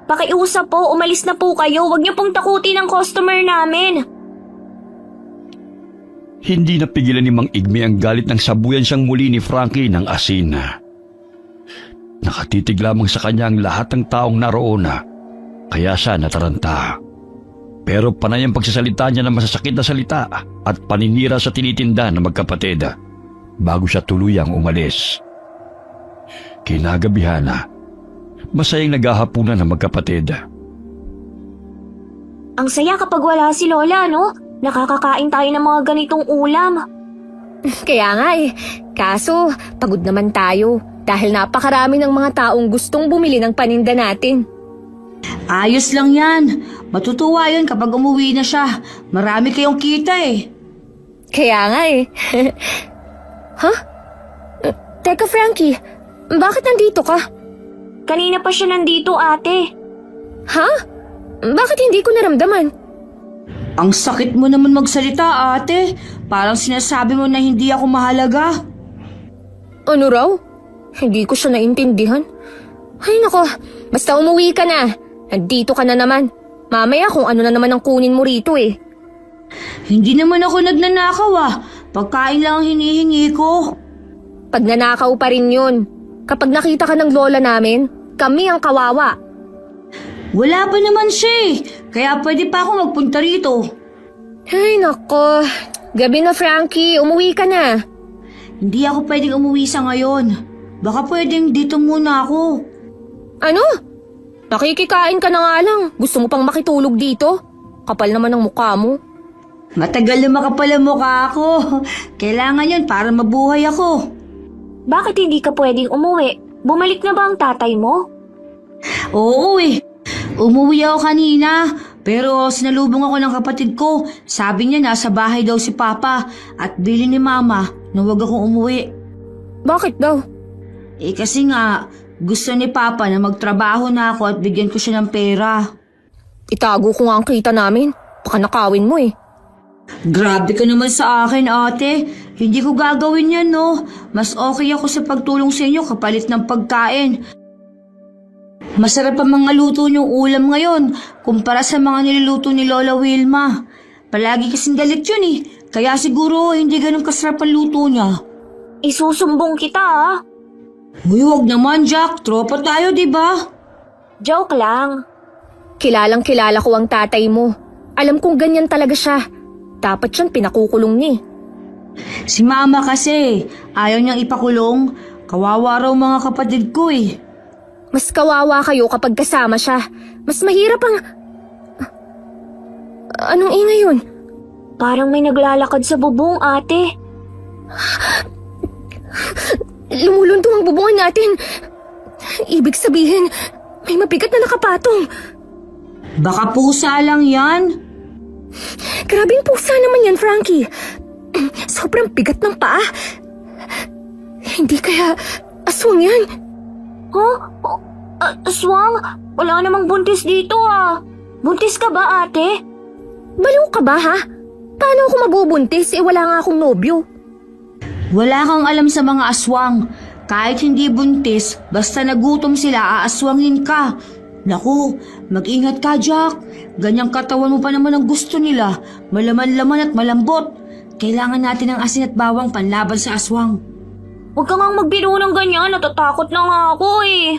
Pakiusap po, umalis na po kayo. Huwag niyo pong takutin ang customer namin. Hindi napigilan ni Mang Igme ang galit ng sabuyan siyang muli ni Frankie ng asin. Nakatitig lamang sa kanya ang lahat ng taong naroon kaya siya nataranta. Pero panay ang pagsasalita niya ng masasakit na salita at paninira sa tinitinda ng magkapatid bago siya tuluyang umalis. Kinagabihan masayang naghahapunan ng magkapatid. Ang saya kapag wala si Lola, no? Nakakakain tayo ng mga ganitong ulam. Kaya nga Kaso, pagod naman tayo dahil napakarami ng mga taong gustong bumili ng paninda natin. Ayos lang yan. Matutuwa yun kapag umuwi na siya. Marami kayong kita Kaya nga Teka Frankie, bakit nandito ka? Kanina pa siya nandito, ate. Ha? Bakit hindi ko naramdaman? Ang sakit mo naman magsalita, ate. Parang sinasabi mo na hindi ako mahalaga. Ano raw? Hindi ko siya naintindihan. Ay nako, basta umuwi ka na. Nandito ka na naman. Mamaya kung ano na naman ang kunin mo rito Hindi naman ako nagnanakaw Pagkain lang ang hinihingi ko. Pag nanakaw pa rin yun. Kapag nakita ka ng lola namin, kami ang kawawa. Wala pa naman siya Kaya pwede pa ako magpunta rito. Ay nako, gabi na Frankie, umuwi ka na. Hindi ako pwedeng umuwi sa ngayon. Baka pwedeng dito muna ako. Ano? Nakikikain ka na nga lang. Gusto mo pang makitulog dito? Kapal naman ang mukha mo. Matagal na makapal ang mukha ako. Kailangan yun para mabuhay ako. Bakit hindi ka pwedeng umuwi? Bumalik na ba ang tatay mo? Oo Umuwi ako kanina. Pero sinalubong ako ng kapatid ko. Sabi niya nasa bahay daw si Papa. At bili ni Mama na huwag akong umuwi. Bakit daw? Kasi nga, gusto ni Papa na magtrabaho na ako at bigyan ko siya ng pera. Itago ko nga ang kita namin. Baka nakawin mo Grabe ka naman sa akin, ate. Hindi ko gagawin yan, no? Mas okay ako sa pagtulong sa inyo kapalit ng pagkain. Masarap ang mga luto niyong ulam ngayon kumpara sa mga niluluto ni Lola Wilma. Palagi kasing galit yun Kaya siguro hindi ganun kasarap ang luto niya. Isusumbong kita, Uy, wag naman, Jack. Tropa tayo, di ba? Joke lang. Kilalang kilala ko ang tatay mo. Alam kong ganyan talaga siya. Dapat siyang pinakukulong ni. Si Mama kasi, ayaw niyang ipakulong. Kawawa raw mga kapatid ko Mas kawawa kayo kapag kasama siya. Mas mahirap ang... Anong ingay yun? Parang may naglalakad sa bubong, ate. Lumuluntung ang bubungan natin. Ibig sabihin, may mabigat na nakapatong. Baka pusa lang yan. Grabing pusa naman yan, Frankie. Sobrang bigat ng paa. Hindi kaya aswang yan. Aswang? Wala namang buntis dito, Buntis ka ba, ate? Baliw ka ba, ha? Paano ako mabubuntis wala nga akong nobyo? Wala kang alam sa mga aswang. Kahit hindi buntis, basta nagutom sila, aaswangin ka. Naku, mag-ingat ka, Jack. Ganyang katawan mo pa naman ang gusto nila. Malaman-laman at malambot. Kailangan natin ng asin at bawang panlaban sa aswang. Huwag ka ngang magbiro ng ganyan, natatakot na nga ako eh.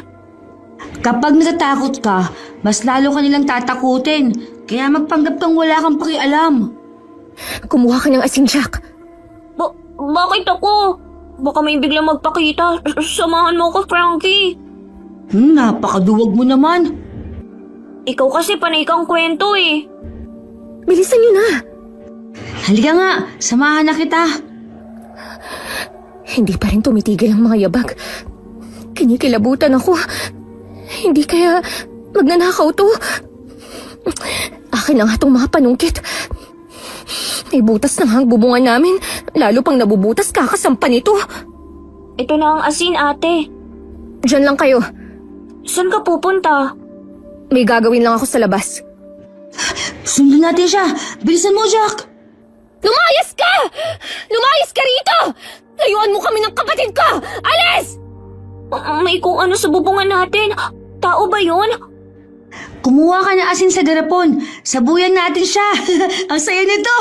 Kapag natatakot ka, mas lalo ka nilang tatakutin. Kaya magpanggap kang wala kang pakialam. Kumuha ka ng asin, Jack. Bakit ako? Baka may biglang magpakita. Samahan mo ko, Frankie. Napakaduwag mo naman. Ikaw kasi panay kang kwento eh. Bilisan niyo na. Halika nga, samahan na kita. Hindi pa rin tumitigil ang mga yabag. Kinikilabutan ako. Hindi kaya magnanakaw to. Akin na nga tong mga panungkit. May butas na nga ang bubungan namin. Lalo pang nabubutas kakasampan ito. Ito na ang asin, ate. Diyan lang kayo. Saan ka pupunta? May gagawin lang ako sa labas. Sundan natin siya. Bilisan mo, Jack. Lumayas ka! Lumayas ka rito! Layuan mo kami ng kapatid ko! Alis! May kung ano sa bubungan natin. Tao ba yun? Kumuha ka na asin sa garapon. Sabuyan natin siya. Ang saya nito.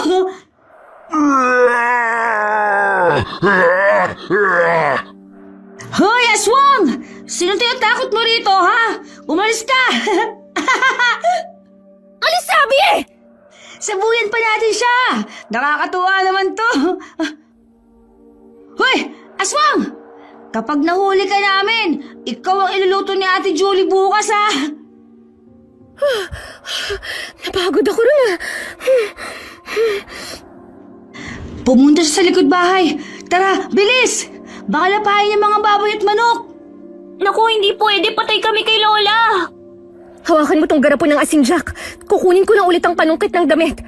Hoy, aswang! Sino tinatakot mo rito, ha? Umalis ka! Alis sabi eh! Sabuyan pa natin siya! Nakakatuwa naman to! Hoy! Aswang! Kapag nahuli ka namin, ikaw ang iluluto ni Ate Julie bukas, ha? Napagod ako rin ah. Pumunta siya sa likod bahay. Tara, bilis! Baka lapahin yung mga baboy at manok. Naku, hindi pwede. Patay kami kay Lola. Hawakan mo tong garapon ng asin, Jack. Kukunin ko lang ulit ang panungkit ng damit.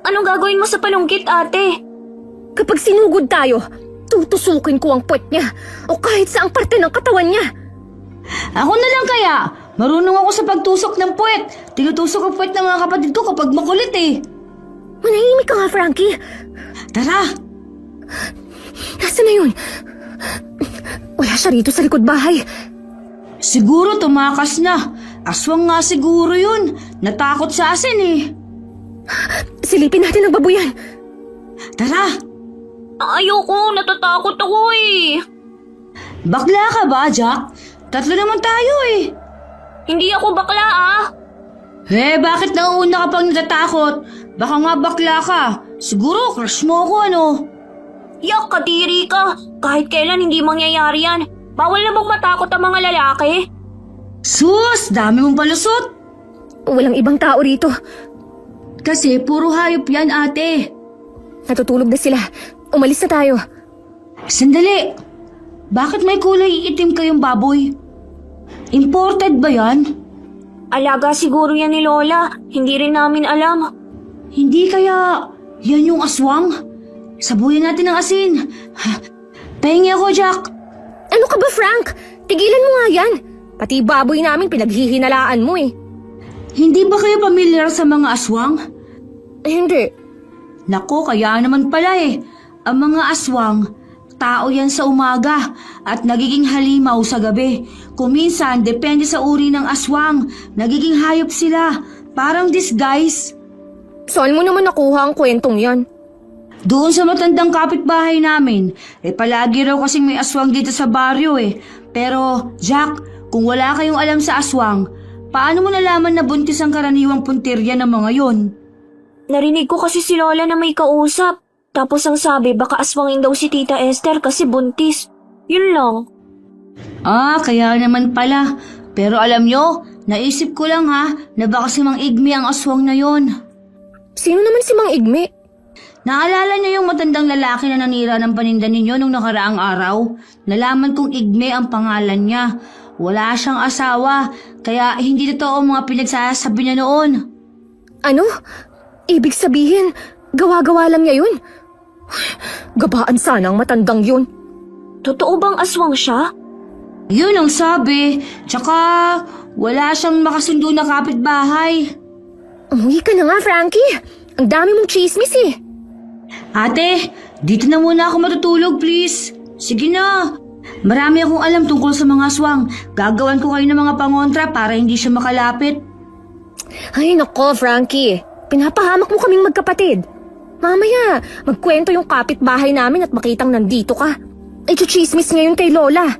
Anong gagawin mo sa panungkit, ate? Kapag sinugod tayo, tutusukin ko ang puwet niya o kahit saang parte ng katawan niya. Ako na lang kaya. Marunong ako sa pagtusok ng puwet. Tinutusok ang puwet ng mga kapatid ko kapag makulit eh. Manahimik ka nga, Frankie. Tara! Nasaan na yun? Wala siya rito sa likod bahay. Siguro tumakas na. Aswang nga siguro yun. Natakot sa asin eh. Silipin natin ang babuyan. Tara! Ayoko, natatakot ako eh. Bakla ka ba, Jack? Tatlo naman tayo eh. Hindi ako bakla ah. Bakit nauuna ka pang natatakot? Baka nga bakla ka. Siguro crush mo ako, ano? Yak, kadiri ka. Kahit kailan hindi mangyayari yan. Bawal na bang matakot ang mga lalaki? Sus! Dami mong palusot! Walang ibang tao rito. Kasi puro hayop yan, ate. Natutulog na sila. Umalis na tayo. Sandali! Bakit may kulay itim kayong baboy? Imported ba yan? Alaga siguro yan ni Lola. Hindi rin namin alam. Hindi kaya yan yung aswang? Sabuyan natin ng asin. Pahingi ako, Jack. Ano ka ba, Frank? Tigilan mo nga yan. Pati baboy namin pinaghihinalaan mo eh. Hindi ba kayo pamilyar sa mga aswang? Hindi. Nako, kaya naman pala eh. Ang mga aswang, tao yan sa umaga at nagiging halimaw sa gabi. Kuminsan, depende sa uri ng aswang, nagiging hayop sila. Parang disguise. Saan mo naman nakuha ang kwentong yan? Doon sa matandang kapitbahay namin, palagi raw kasing may aswang dito sa baryo eh. Pero, Jack, kung wala kayong alam sa aswang, paano mo nalaman na buntis ang karaniwang puntirya ng mga yon? Narinig ko kasi si Lola na may kausap. Tapos ang sabi, baka aswangin daw si Tita Esther kasi buntis. Yun lang. Kaya naman pala. Pero alam nyo, naisip ko lang ha, na baka si Mang Igme ang aswang na yon. Sino naman si Mang Igme? Naalala niyo yung matandang lalaki na nanira ng paninda ninyo nung nakaraang araw? Nalaman kong Igme ang pangalan niya. Wala siyang asawa, kaya hindi totoo ang mga pinagsasabi niya noon. Ano? Ibig sabihin, gawa-gawa lang niya yun? Gabaan sana ang matandang yun. Totoo bang aswang siya? Yun ang sabi. Tsaka, wala siyang makasundo na kapitbahay. Umuwi ka na nga, Frankie. Ang dami mong chismis eh. Ate, dito na muna ako matutulog, please. Sige na. Marami akong alam tungkol sa mga aswang. Gagawan ko kayo ng mga pangontra para hindi siya makalapit. Ay nako, Frankie. Pinapahamak mo kaming magkapatid. Mamaya, magkwento yung kapitbahay namin at makitang nandito ka. Ay, chuchismis ngayon kay Lola.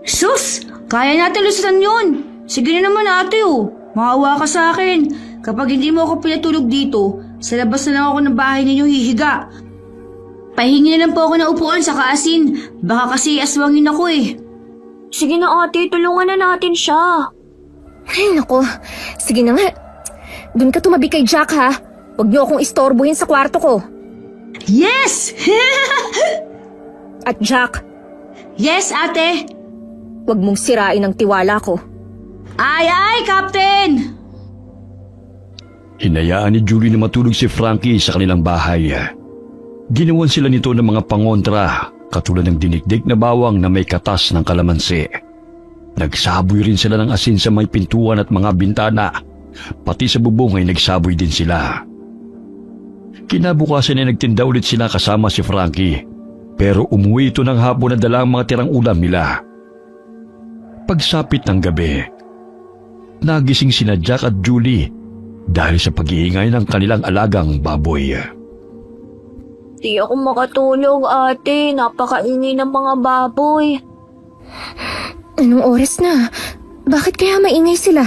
Sus! Kaya natin lusutan yun. Sige na naman ate oh. Maawa ka sa akin. Kapag hindi mo ako pinatulog dito, sa labas na lang ako ng bahay ninyo hihiga. Pahingi na lang po ako ng upuan sa kaasin. Baka kasi aswangin ako eh. Sige na ate, tulungan na natin siya. Ay nako, sige na nga. Doon ka tumabi kay Jack ha. Huwag niyo akong istorbohin sa kwarto ko. Yes! At Jack, Yes, ate! huwag mong sirain ang tiwala ko. Ay, Captain! Hinayaan ni Julie na matulog si Frankie sa kanilang bahay. Ginawan sila nito ng mga pangontra, katulad ng dinikdik na bawang na may katas ng kalamansi. Nagsaboy rin sila ng asin sa may pintuan at mga bintana, pati sa bubong ay nagsaboy din sila. Kinabukasan ay nagtinda ulit sila kasama si Frankie, pero umuwi ito ng hapon na dala ang mga tirang ulam nila. Pagsapit ng gabi, nagising sina Jack at Julie dahil sa pag-iingay ng kanilang alagang baboy. Di ako makatulog ate, napakaingay ng mga baboy. Anong oras na? Bakit kaya maingay sila?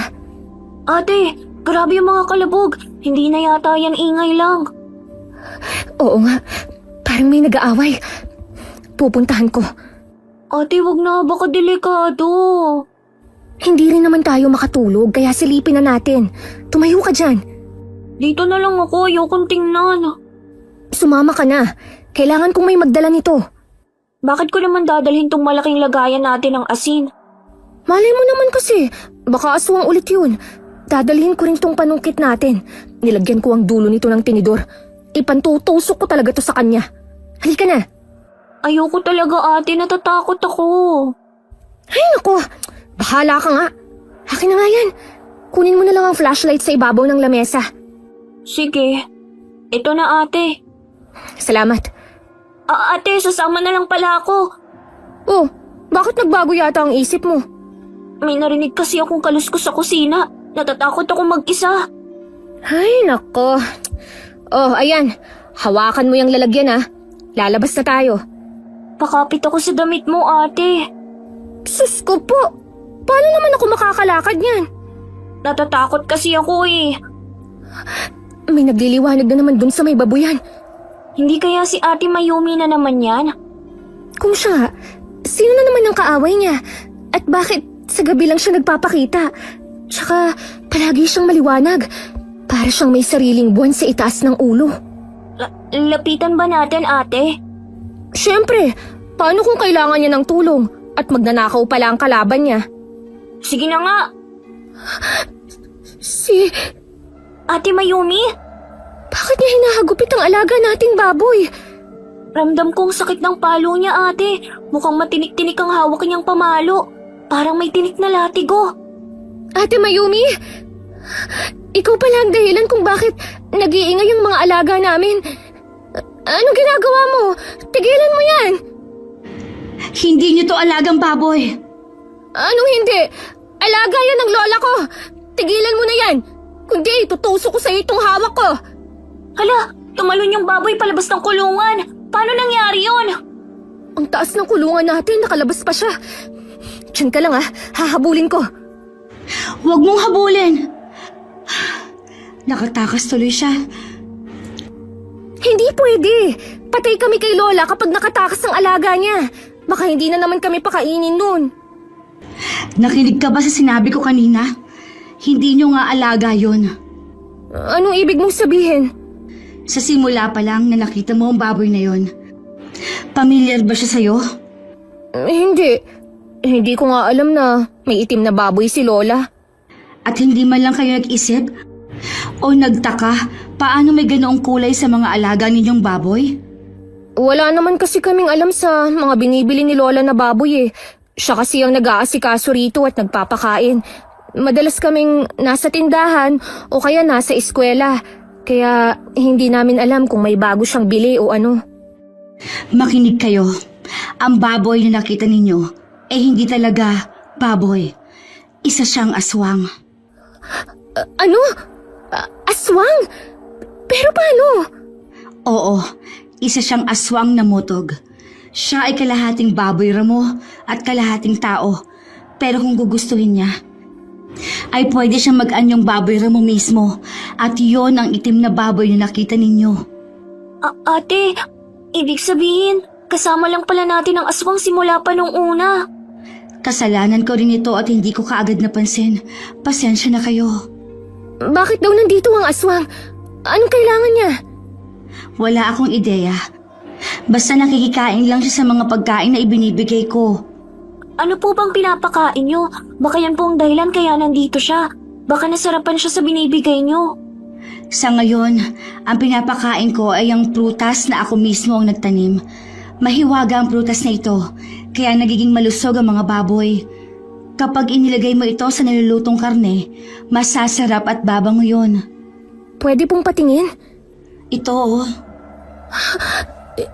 Ate, grabe yung mga kalabog. Hindi na yata yan ingay lang. Oo nga, parang may nag-aaway. Pupuntahan ko. Ate, wag na, baka delikado. Hindi rin naman tayo makatulog, kaya silipin na natin. Tumayo ka dyan. Dito na lang ako, ayokong tingnan. Sumama ka na. Kailangan kong may magdala nito. Bakit ko naman dadalhin tong malaking lagayan natin ng asin? Malay mo naman kasi, baka aswang ulit yun. Dadalhin ko rin tong panungkit natin. Nilagyan ko ang dulo nito ng tinidor. Ipantutusok ko talaga to sa kanya. Halika na. Ayoko talaga ate, natatakot ako. Ay naku, bahala ka nga. Akin na nga yan. Kunin mo na lang ang flashlight sa ibabaw ng lamesa. Sige, ito na ate. Salamat. Ate, sasama na lang pala ako. Oh, bakit nagbago yata ang isip mo? May narinig kasi akong kaluskos sa kusina. Natatakot ako mag-isa. Ay nako. Oh, ayan. Hawakan mo yung lalagyan ha. Lalabas na tayo. Pakapit ako sa damit mo ate. Sus ko po. Paano naman ako makakalakad niyan? Natatakot kasi ako eh. May nagliliwanag na naman dun sa may babuyan. Hindi kaya si Ate Mayumi na naman yan? Kung siya, sino na naman ang kaaway niya? At bakit sa gabi lang siya nagpapakita? Tsaka palagi siyang maliwanag. Para siyang may sariling buwan sa itaas ng ulo. Lapitan ba natin ate? Siyempre, paano kung kailangan niya ng tulong at magnanakaw pala ang kalaban niya? Sige na nga. Si... Ate Mayumi? Bakit niya hinahagupit ang alaga nating baboy? Ramdam kong sakit ng palo niya ate. Mukhang matinik-tinik ang hawak niyang pamalo. Parang may tinik na latigo. Ate Mayumi? Ikaw pala ang dahilan kung bakit nag-iingay ang mga alaga namin. Anong ginagawa mo? Tigilan mo yan! Hindi niyo to alagang baboy. Anong hindi? Alaga yan ng lola ko! Tigilan mo na yan! Kundi tutusok ko sa itong hawak ko! Hala, tumalon yung baboy palabas ng kulungan. Paano nangyari yun? Ang taas ng kulungan natin, nakalabas pa siya. Diyan ka lang hahabulin ko. Huwag mong habulin. Nakatakas tuloy siya. Hindi pwede. Patay kami kay Lola kapag nakatakas ang alaga niya. Baka hindi na naman kami pakainin nun. Nakinig ka ba sa sinabi ko kanina? Hindi nyo nga alaga yon. Anong ibig mong sabihin? Sa simula pa lang na nakita mo ang baboy na yon. Pamilyar ba siya sa'yo? Hindi. Hindi ko nga alam na may itim na baboy si Lola. At hindi man lang kayo nag-isip? O nagtaka paano may ganoong kulay sa mga alaga ninyong baboy? Wala naman kasi kaming alam sa mga binibili ni Lola na baboy eh. Siya kasi ang nag-aasikaso rito at nagpapakain. Madalas kaming nasa tindahan o kaya nasa eskwela. Kaya hindi namin alam kung may bago siyang bili o ano. Makinig kayo. Ang baboy na nakita ninyo, hindi talaga baboy. Isa siyang aswang. Ano? Aswang? Pero paano? Oo, isa siyang aswang na mutog. Siya ay kalahating baboy ramo at kalahating tao. Pero kung gugustuhin niya, ay pwede siyang mag-anyong baboy ramo mismo. At yon ang itim na baboy na nakita ninyo. Ate, ibig sabihin, kasama lang pala natin ang aswang simula pa nung una. Kasalanan ko rin ito at hindi ko kaagad napansin. Pasensya na kayo. Bakit daw nandito ang aswang? Anong kailangan niya? Wala akong ideya. Basta nakikikain lang siya sa mga pagkain na ibinibigay ko. Ano po bang pinapakain nyo? Baka yan po ang dahilan kaya nandito siya. Baka nasarapan siya sa binibigay nyo. Sa ngayon, ang pinapakain ko ay ang prutas na ako mismo ang nagtanim. Mahiwaga ang prutas na ito, kaya nagiging malusog ang mga baboy. Kapag inilagay mo ito sa nilulutong karne, masasarap at babango yun. Pwede pong patingin? Ito oh.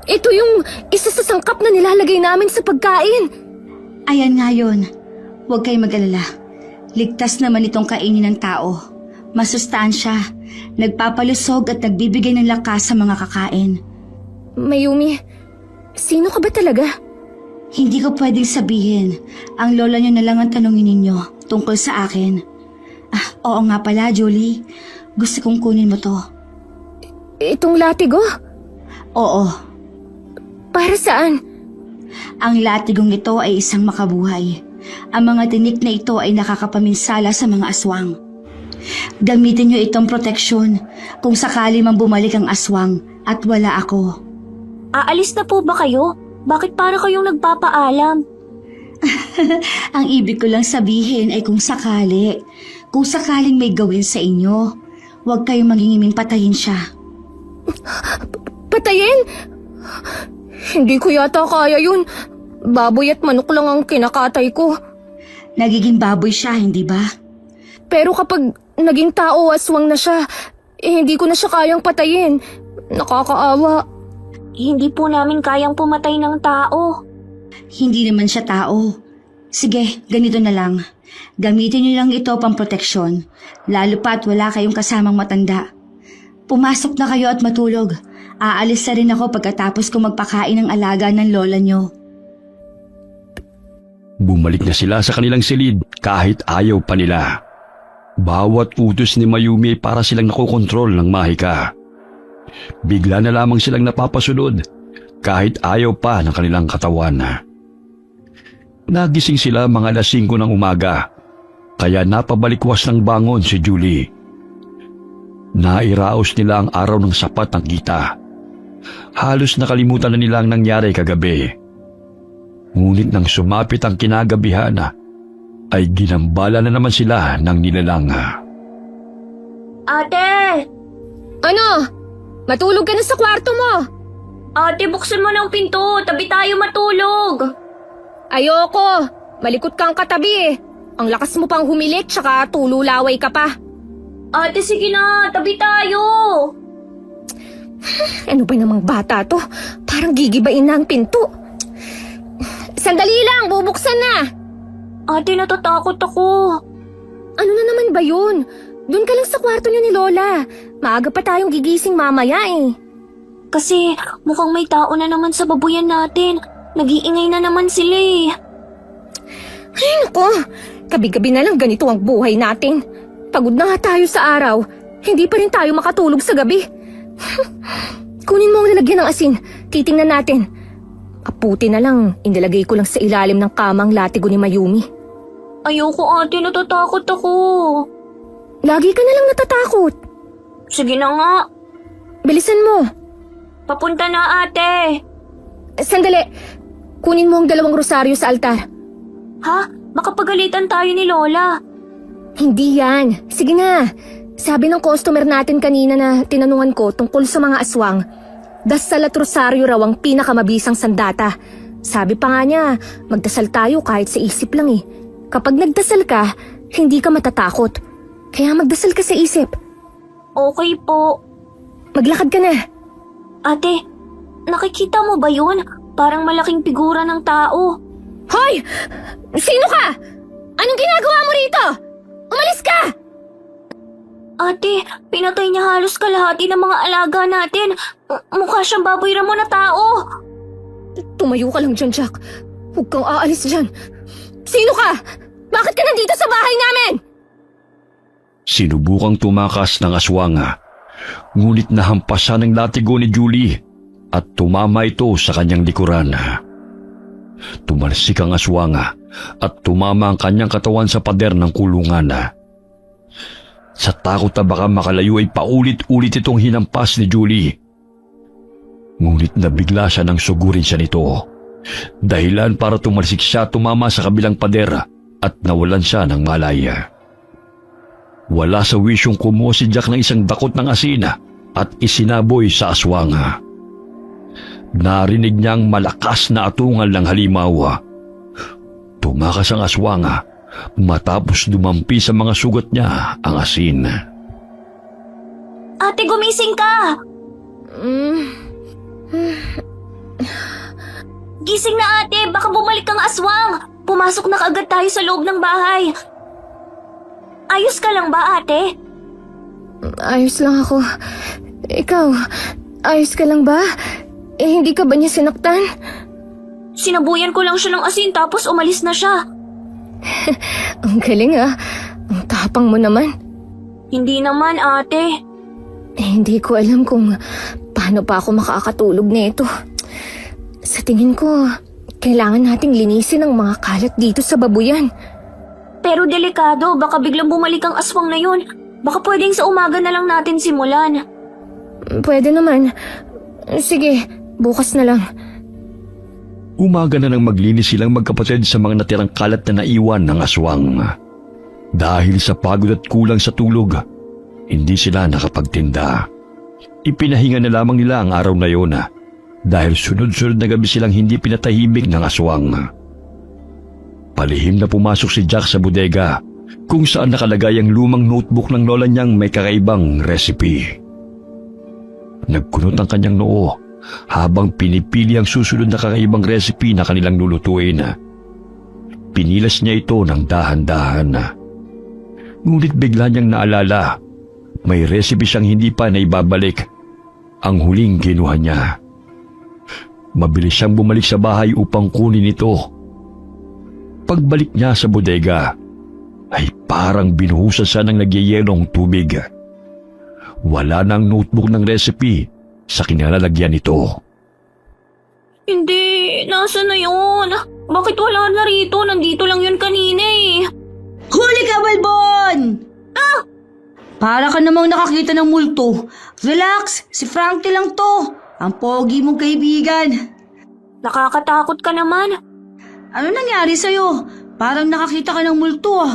Ito yung isa sa sangkap na nilalagay namin sa pagkain. Ayan nga yun. Huwag kayong mag-alala. Ligtas naman itong kainin ng tao. Masustansya, nagpapalusog at nagbibigay ng lakas sa mga kakain. Mayumi, sino ka ba talaga? Hindi ko pwedeng sabihin. Ang lola niyo na lang ang tanungin ninyo tungkol sa akin. Oo nga pala, Julie. Gusto kong kunin mo to. Itong latigo? Oo. Para saan? Ang latigong ito ay isang makabuhay. Ang mga tinik na ito ay nakakapaminsala sa mga aswang. Gamitin niyo itong proteksyon kung sakali mang bumalik ang aswang at wala ako. Aalis na po ba kayo? Bakit para kayong nagpapaalam? Ang ibig ko lang sabihin ay kung sakali. Kung sakaling may gawin sa inyo, huwag kayong mangingiming patayin siya. Patayin? Hindi ko yata kaya yun. Baboy at manok lang ang kinakatay ko. Nagiging baboy siya, hindi ba? Pero kapag naging tao aswang na siya, hindi ko na siya kayang patayin. Nakakaawa. Hindi po namin kayang pumatay ng tao. Hindi naman siya tao. Sige, ganito na lang. Gamitin niyo lang ito pang proteksyon, lalo pa't wala kayong kasamang matanda. Pumasok na kayo at matulog. Aalis na rin ako pagkatapos ko magpakain ng alaga ng lola niyo. Bumalik na sila sa kanilang silid kahit ayaw pa nila. Bawat utos ni Mayumi para silang nakokontrol ng Mahika. Bigla na lamang silang napapasunod kahit ayaw pa ng kanilang katawan. Nagising sila mga alas 5 ng umaga, kaya napabalikwas ng bangon si Julie. Nairaos nila ang araw ng sapat ng kita. Halos nakalimutan na nila ang nangyari kagabi. Ngunit nang sumapit ang kinagabihan, ay ginambala na naman sila ng nilalang. Ate! Ano? Matulog ka na sa kwarto mo. Ate, buksan mo ng pinto. Tabi tayo matulog. Ayoko. Malikot kang katabi eh. Ang lakas mo pang humilit tsaka tululaway ka pa. Ate, sige na. Tabi tayo. Ano ba namang bata to? Parang gigibain na ang pinto. Sandali lang, bubuksan na. Ate, natatakot ako. Ano na naman ba yun? Doon ka lang sa kwarto niyo ni Lola. Maaga pa tayong gigising mamaya eh. Kasi mukhang may tao na naman sa babuyan natin. Nag-iingay na naman sila eh. Ay naku, gabi-gabi na lang ganito ang buhay natin. Pagod na nga tayo sa araw. Hindi pa rin tayo makatulog sa gabi. Kunin mo ang lalagyan ng asin. Titingnan natin. Kaputi na lang, inilagay ko lang sa ilalim ng kamang latigo ni Mayumi. Ayoko ate, natatakot ako. Lagi ka na lang natatakot. Sige na nga. Bilisan mo. Papunta na ate. Sandali. Kunin mo ang 2 rosaryo sa altar. Ha? Baka pagalitan tayo ni Lola. Hindi yan. Sige na. Sabi ng customer natin kanina na tinanungan ko tungkol sa mga aswang, dasal at rosaryo raw ang pinakamabisang sandata. Sabi pa nga niya, magdasal tayo kahit sa isip lang eh. Kapag nagdasal ka, hindi ka matatakot. Kaya magdasal ka sa isip. Okay po. Maglakad ka na. Ate, nakikita mo ba yun? Parang malaking figura ng tao. Hoy! Sino ka? Anong ginagawa mo rito? Umalis ka! Ate, pinatay niya halos kalahati ng mga alaga natin. Mukha siyang baboy ramo na tao. Tumayo ka lang dyan, Jack. Huwag kang aalis dyan. Sino ka? Bakit ka nandito sa bahay namin? Sinubukang tumakas ng aswang, ngunit nahampasan ng latigo ni Julie at tumama ito sa kanyang likuran. Tumalsik ang aswang at tumama ang kanyang katawan sa pader ng kulungan. Sa takot na baka makalayo ay paulit-ulit itong hinampas ni Julie. Ngunit nabigla siya nang sugurin siya nito. Dahilan para tumalsik siya, tumama sa kabilang pader at nawalan siya ng malay. Wala sa wisyong kumuha si Jack ng isang dakot ng asin at isinaboy sa aswang. Narinig niyang malakas na atungal ng halimaw. Tumakas ang aswang matapos dumampi sa mga sugat niya ang asin. Ate, gumising ka! Gising na ate, baka bumalik ang aswang. Pumasok na kaagad tayo sa loob ng bahay. Ayos ka lang ba, ate? Ayos lang ako. Ikaw, ayos ka lang ba? Hindi ka ba niya sinaktan? Sinabuyan ko lang siya ng asin tapos umalis na siya. Ang galing Ang tapang mo naman. Hindi naman, ate. Hindi ko alam kung paano pa ako makakatulog nito. Sa tingin ko, kailangan nating linisin ang mga kalat dito sa babuyan. Pero delikado, baka biglang bumalik ang aswang na yun. Baka pwedeng sa umaga na lang natin simulan. Pwede naman. Sige, bukas na lang. Umaga na nang maglinis silang magkapatid sa mga natirang kalat na naiwan ng aswang. Dahil sa pagod at kulang sa tulog, hindi sila nakapagtinda. Ipinahinga na lamang nila ang araw na yun dahil sunod-sunod na gabi silang hindi pinatahimik ng aswang. Palihim na pumasok si Jack sa bodega kung saan nakalagay ang lumang notebook ng lola niyang may kakaibang recipe. Nagkunot ang kanyang noo habang pinipili ang susunod na kakaibang recipe na kanilang lulutuin. Pinilas niya ito ng dahan-dahan. Ngunit bigla niyang naalala, may recipe siyang hindi pa naibabalik. Ang huling kinuha niya. Mabilis siyang bumalik sa bahay upang kunin ito. Pagbalik niya sa bodega, ay parang binuhusan siya ng nagyayelong tubig. Wala nang notebook ng recipe sa kinalalagyan nito. Hindi, nasa na yun? Bakit wala na rito? Nandito lang yun kanina eh. Huli ka, Balbon! Para ka namang nakakita ng multo. Relax, si Frankie lang to. Ang pogi mong kaibigan. Nakakatakot ka naman. Ano nangyari sa'yo? Parang nakakita ka ng multo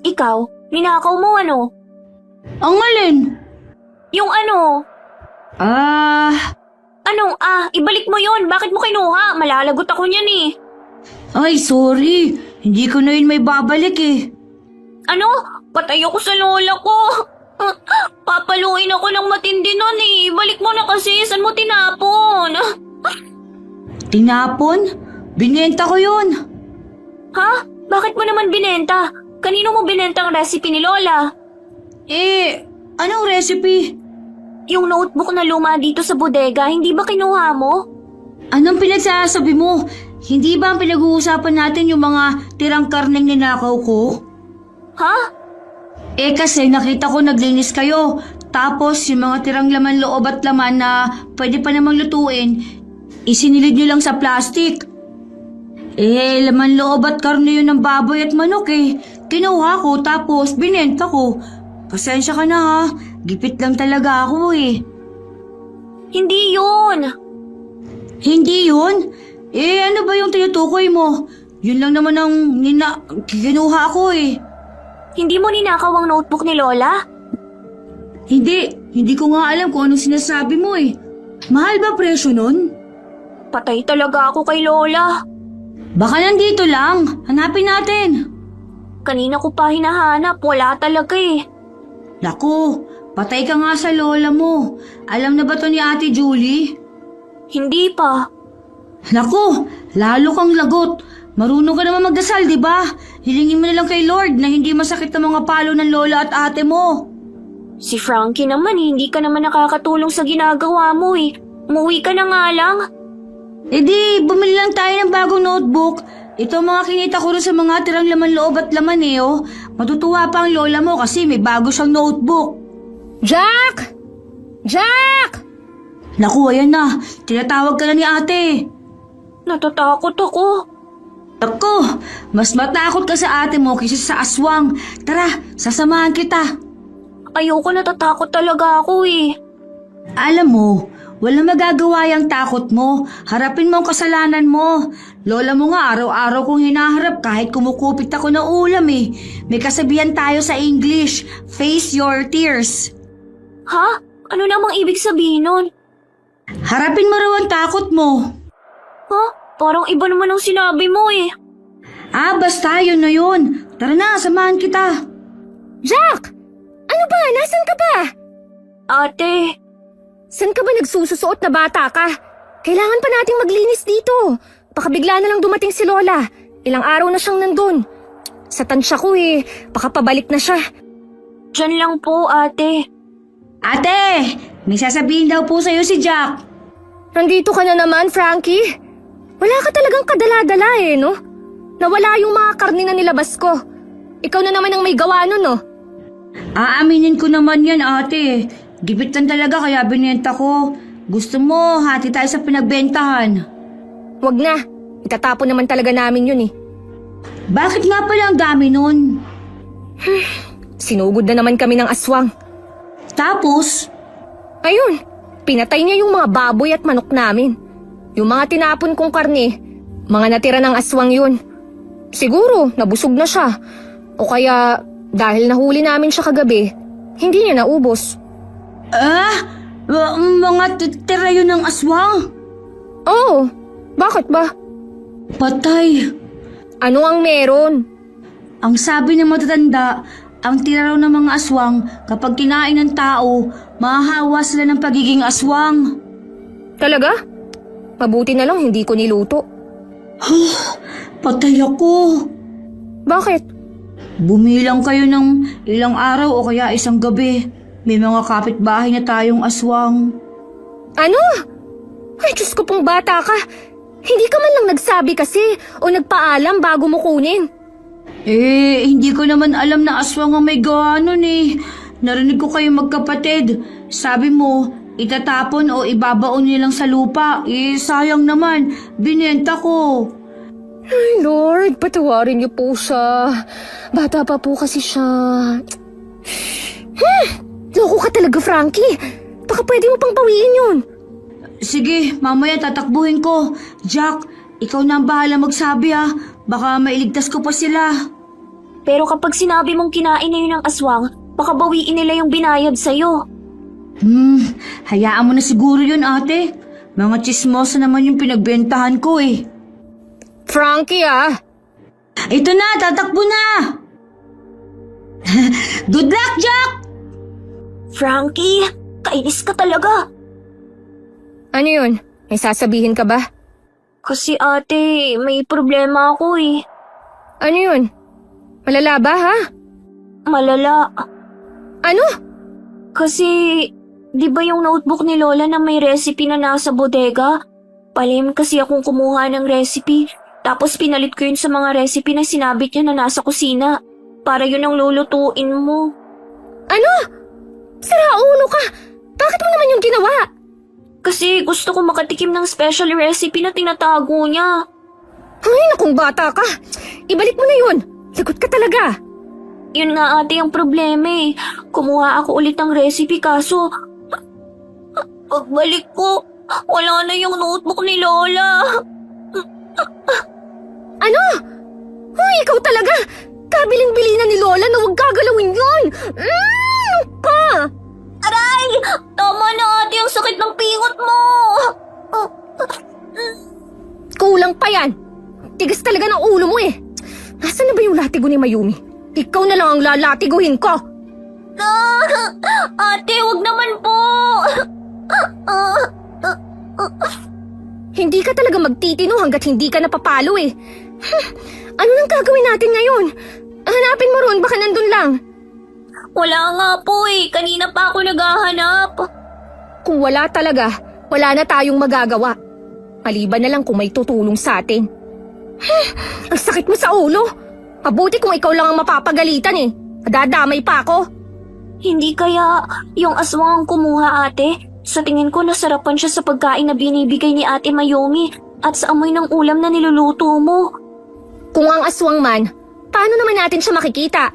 Ikaw, ninakaw mo ano? Ang alin? Yung ano? Anong ibalik mo yon. Bakit mo kinuha? Malalagot ako niyan eh. Ay, sorry. Hindi ko na yun may babalik eh. Ano? Patay ako sa lola ko. Papaluin ako ng matindi nun eh. Balik mo na kasi. Saan mo tinapon? Tinapon? Binenta ko yun. Ha? Bakit mo naman binenta? Kanino mo binenta ang recipe ni Lola? Anong recipe? Yung notebook na luma dito sa bodega, hindi ba kinuha mo? Anong pinagsasabi mo? Hindi ba ang pinag-uusapan natin yung mga tirang karneng ninakaw ko? Ha? Kasi nakita ko naglinis kayo. Tapos yung mga tirang laman loob at laman na pwede pa namang lutuin, isinilid nyo lang sa plastic. Laman loob at karne yun ng baboy at manok eh. Kinuha ko tapos binenta ko. Pasensya ka na ha. Gipit lang talaga ako eh. Hindi yun. Hindi yun? Ano ba yung tinutukoy mo? Yun lang naman ang kinuha ko eh. Hindi mo ninakaw ang notebook ni Lola? Hindi ko nga alam kung anong sinasabi mo eh. Mahal ba presyo nun? Patay talaga ako kay Lola. Baka nandito lang. Hanapin natin. Kanina ko pa hinahanap, wala talaga eh. Naku, patay ka nga sa lola mo. Alam na ba to ni Ate Julie? Hindi pa. Naku, lalo kang lagot. Marunong ka naman magdasal, di ba? Hilingin mo na lang kay Lord na hindi masakit ang mga palo ng lola at ate mo. Si Frankie naman, hindi ka naman nakakatulong sa ginagawa mo eh. Umuwi ka na nga lang. E di, bumili lang tayo ng bagong notebook. Ito ang mga kinita ko rin sa mga tirang laman loob at laman eh, oh. Matutuwa pa ang lola mo kasi may bago siyang notebook. Jack! Jack! Naku, ayan na. Tinatawag ka na ni ate. Natatakot ako. Ako, mas matakot ka sa ate mo kaysa sa aswang. Tara, sasamahan kita. Ayoko, natatakot talaga ako eh. Alam mo, walang magagawa yung takot mo. Harapin mo ang kasalanan mo. Lola mo nga araw-araw kong hinaharap kahit kumukupit ako ng ulam eh. May kasabihan tayo sa English, face your tears. Ha? Ano namang ibig sabihin nun? Harapin mo raw ang takot mo. Ha? Parang iba naman ang sinabi mo eh. Basta yun na yun. Tara na, samahan kita. Jack! Ano ba? Nasaan ka ba? Ate, San ka ba nagsususuot na bata ka? Kailangan pa nating maglinis dito. Baka bigla na lang dumating si Lola. Ilang araw na siyang nandun. Sa tansya ko eh. Baka pabalik na siya. dyan lang po ate. Ate, may sasabihin daw po sa'yo si Jack. Nandito ka na naman, Frankie. Wala ka talagang kadala-dala eh, no? Nawala yung mga karne na nilabas ko. Ikaw na naman ang may gawa nun, no? Aaminin ko naman yan, ate. Gipit lang talaga kaya binenta ko. Gusto mo, hati tayo sa pinagbentahan. Wag na. Itatapon naman talaga namin yun eh. Bakit nga pala ang dami nun? Sinugod na naman kami ng aswang. Tapos, Ayun, pinatay niya yung mga baboy at manok namin. Yung mga tinapon kong karne, mga natira ng aswang yun. Siguro, nabusog na siya. O kaya, dahil nahuli namin siya kagabi, hindi niya naubos. mga titira yun ng aswang. Oo, bakit ba? Patay. Ano ang meron? Ang sabi ng matatanda, ang tira raw ng mga aswang kapag kinain ng tao, mahahawa sila ng pagiging aswang. Talaga? Mabuti na lang hindi ko niluto. Patay ako. Bakit? Bumilang kayo ng ilang araw o kaya isang gabi. May mga kapitbahay na tayong aswang. Ano? Ay, Diyos ko pong bata ka. Hindi ka man lang nagsabi kasi o nagpaalam bago mo kunin. Hindi ko naman alam na aswang ang may gawa nun eh. Narinig ko kayo magkapatid. Sabi mo, itatapon o ibabaon nilang sa lupa. Sayang naman. Binenta ko. Ay, Lord, patawarin niyo po siya. Bata pa po kasi siya. Loko ka talaga, Frankie. Baka pwede mo pang bawiin yun. Sige, mamaya tatakbuhin ko. Jack, ikaw na ang bahala magsabi ah. Baka mailigtas ko pa sila. Pero kapag sinabi mong kinain na yun ng aswang, baka bawiin nila yung binayad sa'yo. Hayaan mo na siguro yun ate. Mga chismosa naman yung pinagbentahan ko eh. Frankie, ah. Ito na, tatakbo na! Good luck, Jack! Frankie, kainis ka talaga. Ano yun? May sasabihin ka ba? Kasi ate, may problema ako eh. Ano yun? Malala ba, ha? Malala. Ano? Kasi, di ba yung notebook ni Lola na may recipe na nasa bodega? Palim kasi akong kumuha ng recipe. Tapos pinalit ko yun sa mga recipe na sinabit niya na nasa kusina. Para yun ang lulutuin mo. Ano? Sira ulo ka! Bakit mo naman yung ginawa? Kasi gusto ko makatikim ng special recipe na tinatago niya. Ay, nakong bata ka! Ibalik mo na yun! Lagot ka talaga! Yun nga ate ang problema eh. Kumuha ako ulit ng recipe kaso... Pagbalik ko, wala na yung notebook ni Lola. Ano? Ay, ikaw talaga! Kabiling-bili na ni Lola na huwag gagalawin yun! Ano ka? Aray! Tama na ate, ang sakit ng pingot mo! Kulang pa yan! Tigas talaga ng ulo mo eh! Nasaan na ba yung latigo ni Mayumi? Ikaw na lang ang lalatiguhin ko! Ate, wag naman po! Hindi ka talaga magtitino hanggat hindi ka napapalo eh. Ano nang gagawin natin ngayon? Hanapin mo ron, baka nandun lang. Wala nga po eh. Kanina pa ako naghahanap. Kung wala talaga, wala na tayong magagawa. Maliban na lang kung may tutulong sa atin. Ang sakit mo sa ulo. Mabuti kung ikaw lang ang mapapagalitan eh. Madadamay pa ako. Hindi kaya yung aswang ang kumuha, ate? Sa tingin ko nasarapan siya sa pagkain na binibigay ni Ate Mayumi at sa amoy ng ulam na niluluto mo. Kung ang aswang man, paano naman natin siya makikita?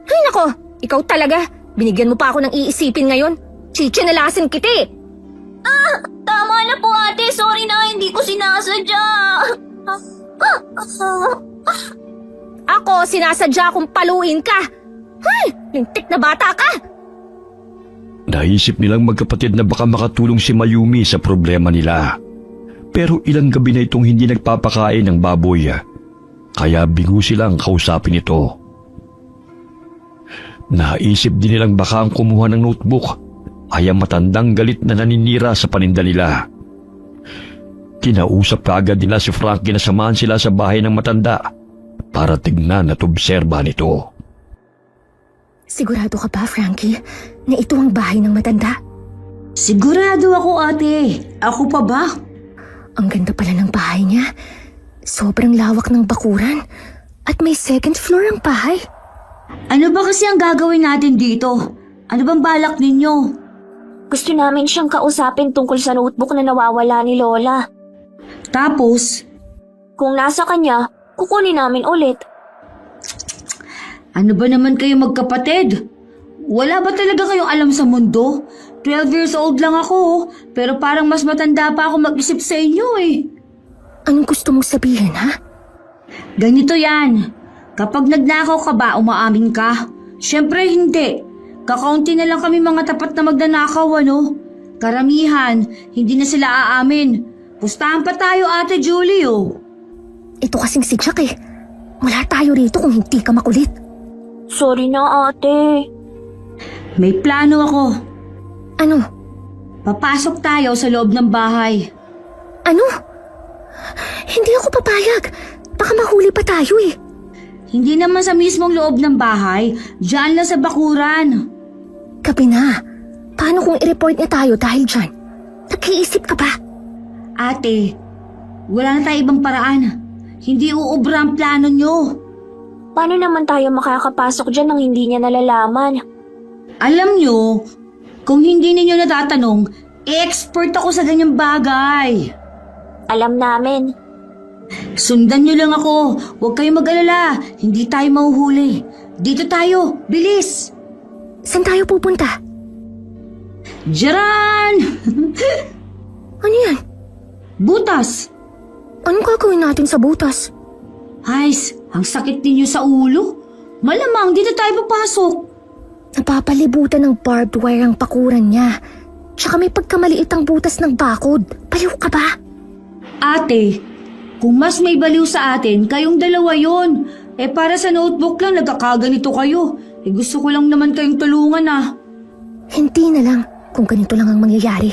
Ay nako, ikaw talaga. Binigyan mo pa ako ng iisipin ngayon. Chichinalasin kita eh. Tama na po, ate. Sorry na, hindi ko sinasadya. Ako, sinasadya akong paluin ka. Ay, lintik na bata ka. Naisip nilang magkapatid na baka makatulong si Mayumi sa problema nila. Pero ilang gabi na itong hindi nagpapakain ng baboy. Kaya bigo silang kausapin ito. Naisip din nilang baka ang kumuha ng notebook ay ang matandang galit na naninira sa paninda nila. Kinausap kaagad nila si Frankie na samahan sila sa bahay ng matanda para tignan at obserbahan ito. Sigurado ka ba, Frankie, na ito ang bahay ng matanda? Sigurado ako, ate. Ako pa ba? Ang ganda pala ng bahay niya. Sobrang lawak ng bakuran. At may second floor ang bahay. Ano ba kasi ang gagawin natin dito? Ano bang balak ninyo? Gusto namin siyang kausapin tungkol sa notebook na nawawala ni Lola. Tapos, Kung nasa kanya, kukunin namin ulit. ano ba naman kayo magkapatid? Wala ba talaga kayong alam sa mundo? 12 years old lang ako, pero parang mas matanda pa ako mag-isip sa inyo eh. Anong gusto mong sabihin, ha? Ganito yan. Kapag nagnakaw ka ba, umaamin ka? Siyempre hindi. Kakaunti na lang kami mga tapat na magnanakaw, ano? Karamihan, hindi na sila aamin. Pustahan pa tayo, Ate Julie, oh. Ito kasing si Jack eh. Wala tayo rito kung hindi ka makulit. Sorry na, ate. May plano ako. Ano? Papasok tayo sa loob ng bahay. Ano? Hindi ako papayag. Baka mahuli pa tayo eh. Hindi naman sa mismong loob ng bahay, diyan lang sa bakuran. Gabi na. Paano kung i-report niya tayo dahil dyan? Nag-iisip ka ba? Ate, wala na tayo ibang paraan. Hindi uubra ang plano nyo. Paano naman tayo makakapasok dyan nang hindi niya nalalaman? Alam nyo, kung hindi ninyo natatanong, expert ako sa ganyang bagay. Alam namin. Sundan nyo lang ako. Huwag kayong mag-alala. Hindi tayo mahuhuli. Dito tayo. Bilis! Saan tayo pupunta? Diyan! Ano yan? Butas! Anong gagawin natin sa butas? Hais, ang sakit ninyo sa ulo. Malamang dito tayo papasok. Napapalibutan ng barbed wire ang pakuran niya. Tsaka may pagkamaliit ang butas ng bakod. Baliw ka ba? Ate, kung mas may baliw sa atin, kayong dalawa yon. Para sa notebook lang, nagkakaganito kayo. Gusto ko lang naman kayong tulungan ah. Hindi na lang kung ganito lang ang mangyayari.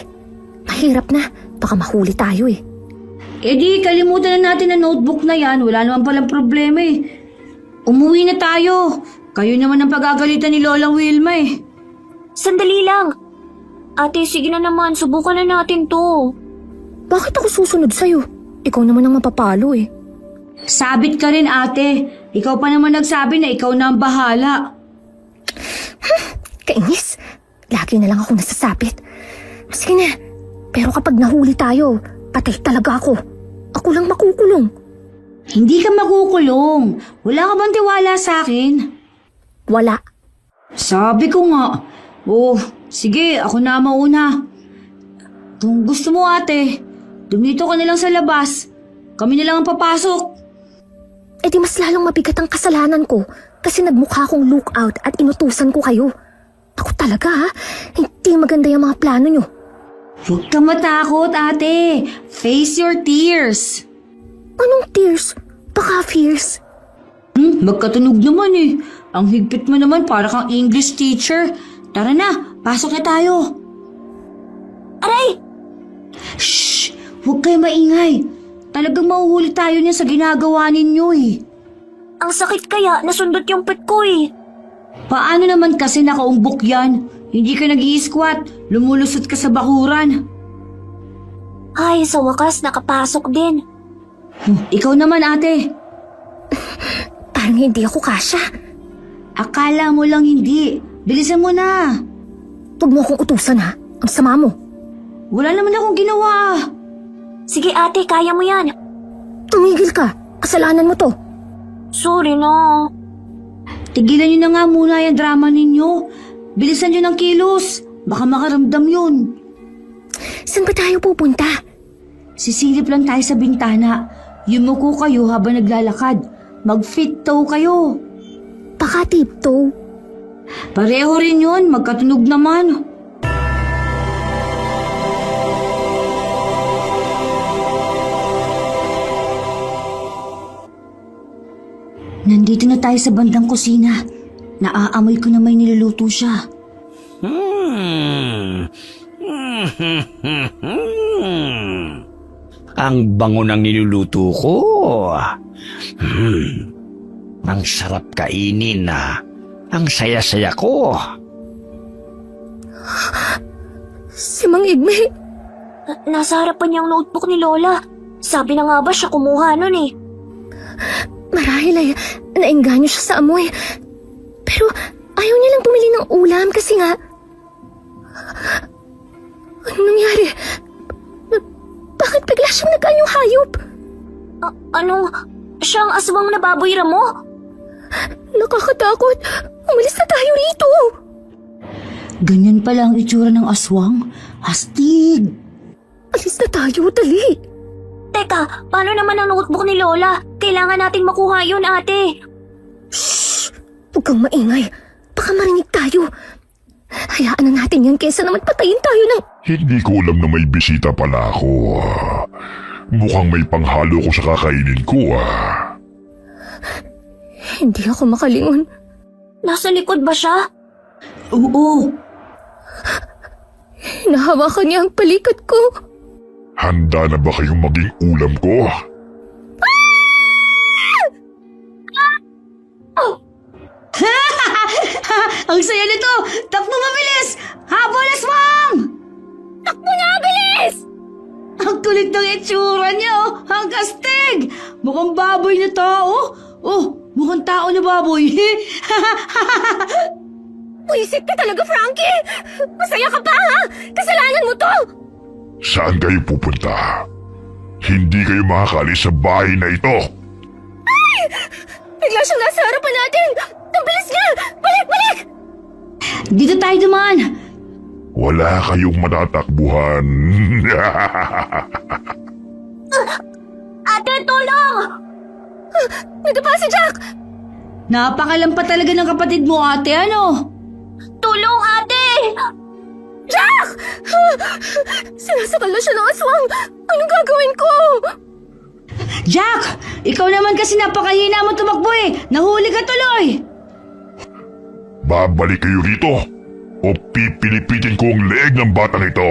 Mahirap na. Baka mahuli tayo eh. Di, kalimutan na natin ang notebook na yan. Wala naman palang problema eh. Umuwi na tayo. Kayo naman ang pagagalitan ni Lola Wilma eh. Sandali lang. Ate, sige na naman. Subukan na natin to. Bakit ako susunod sa'yo? Ikaw naman ang mapapalo eh. Sabit ka rin ate. Ikaw pa naman nagsabi na ikaw na ang bahala. Kainis. Lagi na lang ako nasasabit. Sige na. Pero kapag nahuli tayo, patay talaga ako. Ako lang makukulong. Hindi ka makukulong. Wala ka bang tiwala sa akin? Wala. Sabi ko nga. Oh, sige, ako na mauna. Kung gusto mo ate, dumito ka na lang sa labas. Kami na lang ang papasok. Eh di mas lalong mabigat ang kasalanan ko kasi nagmukha akong lookout at inutusan ko kayo. Ako talaga ha, hindi maganda yung mga plano nyo. Huwag ka matakot ate. Face your tears. Anong tears? Baka fears. Magkatunog naman eh. Ang higpit mo naman para kang English teacher. Tara na, pasok na tayo. Aray! Shh! Huwag kayo maingay. Talagang mahuhuli tayo niya sa ginagawa ninyo eh. Ang sakit kaya, nasundot yung pet ko eh. Paano naman kasi nakaumbok yan? Hindi ka nag-i-squat, lumulusot ka sa bakuran. Ay, sa wakas, nakapasok din. Ikaw naman ate. Parang hindi ako kasya. Akala mo lang hindi. Bilisan mo na. Huwag mo akong utusan ha. Ang sama mo. Wala naman akong ginawa. Sige ate, kaya mo yan. Tumigil ka. Kasalanan mo to. Sorry na. Tigilan niyo na nga muna yung drama ninyo. Bilisan niyo ng kilos. Baka makaramdam yun. Saan ba tayo pupunta? Sisilip lang tayo sa bintana. Yumuko kayo habang naglalakad. Mag-fit toe kayo. Baka tiptoe. Pareho rin yun. Magkatunog naman. Nandito na tayo sa bandang kusina. Naaamoy ko na may niluluto siya. Ang bango ng niluluto ko. Ang sarap kainin na. Ang saya-saya ko. Si Mang Igme. Nasa harapan niyang notebook ni Lola. Sabi na nga ba siya kumuha nun eh. Marahil ay naengganyo siya sa amoy. Pero ayaw niya lang bumili ng ulam kasi nga... Anong nangyari? Bakit bigla siyang nagkanyang hayop? Ano? Siya ang aswang na baboy mo? Nakakatakot. Umalis na tayo rito. Ganyan pala ang itsura ng aswang. Astig! Alis na tayo, dali. Teka, paano naman ang notebook ni Lola? Kailangan nating makuha yun, ate. Shh! Huwag kang maingay. Baka marinig tayo. Hayaan na natin yan kaysa naman patayin tayo ng... Hindi ko alam na may bisita pala ako. Mukhang may panghalo ko sa kakainin ko ah. Hindi ako makalingon. Nasa likod ba siya? Oo. Hinahawakan niya ang palikat ko. Handa na ba kayong maging ulam ko? Ang saya nito! Takbo mabilis! Habol aswang! Takbo na, bilis! Ang kulit ng itsura niya, oh! Ang kastig! Mukhang baboy na tao! Oh, mukhang tao na baboy! Puisit ka talaga, Frankie! Masaya ka pa, ha? Kasalanan mo to! Saan kayo pupunta? Hindi kayo makakalis sa bahay na ito. Bigla siyang nasa harapan natin! Ang bilis niya! Balik, balik! Dito tayo dumaan! Wala kayong matatakbuhan. Ate, tulong! Nadapa si Jack! Napakalam pa talaga ng kapatid mo, ate, ano? Tulong, ate! Jack! Sinasakal na siya ng aswang! Anong gagawin ko? Jack! Ikaw naman kasi napakahina mo tumakbo eh! Nahuli ka tuloy! Babalik kayo rito o pipilipitin ko ang leeg ng batang ito.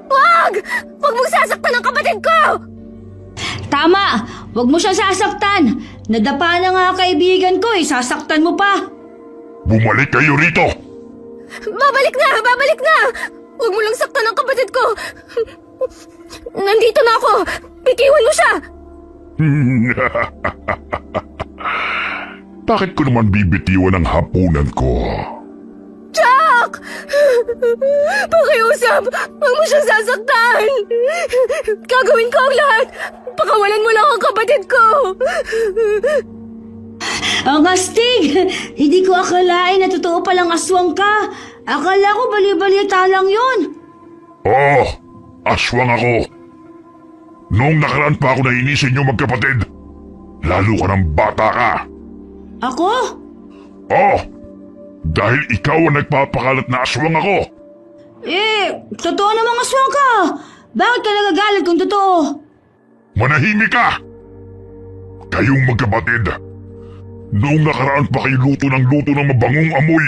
Wag! Wag mong sasaktan ang kapatid ko! Tama! Huwag mo siya sasaktan! Nadapa na nga kaibigan ko eh! Sasaktan mo pa! Bumalik kayo rito! Babalik na! Babalik na! Huwag mo lang saktan ang kapatid ko! Nandito na ako! Bitiwan mo siya! Bakit ko naman bibitiwan ang hapunan ko? Jack! Pakiusap! Huwag mo siya sasaktan! Gagawin ko ang lahat! Pakawalan mo lang ang kapatid ko! Ang astig! Hindi ko akalain na totoo palang aswang ka! Akala ko bali-balita lang yun! Oh, aswang ako. Noong nakaraan pa ako nainis sa inyo magkapatid. Lalo ka ng bata ka. Ako? Oh, dahil ikaw ang nagpapakalat na aswang ako. Totoo namang aswang ka! Bakit ka nagagalit kung totoo? Manahimik ka! Kayong magkapatid. Noong nakaraan pa kayo luto ng mabangong amoy.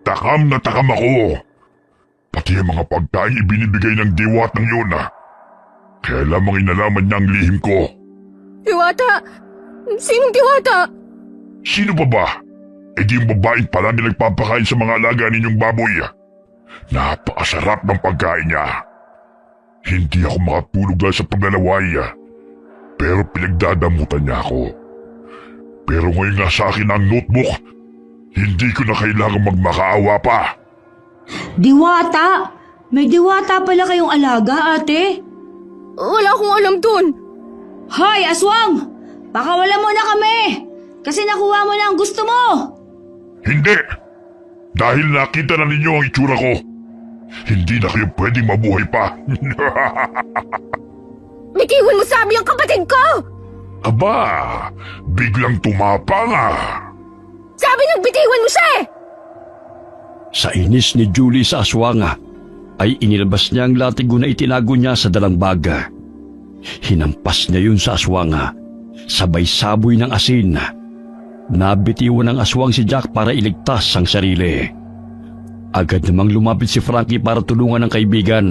Takam na takam ako. Pati ang mga pagkain ibinibigay ng diwat ng yun. Kaya lamang inalaman niya ang lihim ko. Diwata! Sinong Diwata? Sino pa ba? E di yung babaeng palagi nagpapakain sa mga alaga ninyong baboy. Napakasarap ng pagkain niya. Hindi ako makatulog dahil sa paglalaway. Pero pinagdadamutan niya ako. Pero ngayon nga sa akin ang notebook, hindi ko na kailangang magmakaawa pa. Diwata! May diwata pala kayong alaga, ate? Wala akong alam dun. Hoy, aswang! Pakawalan mo na kami! Kasi nakuha mo na ang gusto mo! Hindi! Dahil nakita na ninyo ang itsura ko, hindi na kayo pwedeng mabuhay pa. Bitiwan mo sabi ang kapatid ko! Aba, biglang tumapa nga. Sabi nang bitiwan mo siya eh! Sa inis ni Julie sa aswang ay inilabas niya ang latigo na itinago niya sa dalang baga. Hinampas niya yun sa aswang, sabay saboy ng asin. Nabitiwan ng aswang si Jack para iligtas ang sarili. Agad namang lumapit si Frankie para tulungan ang kaibigan.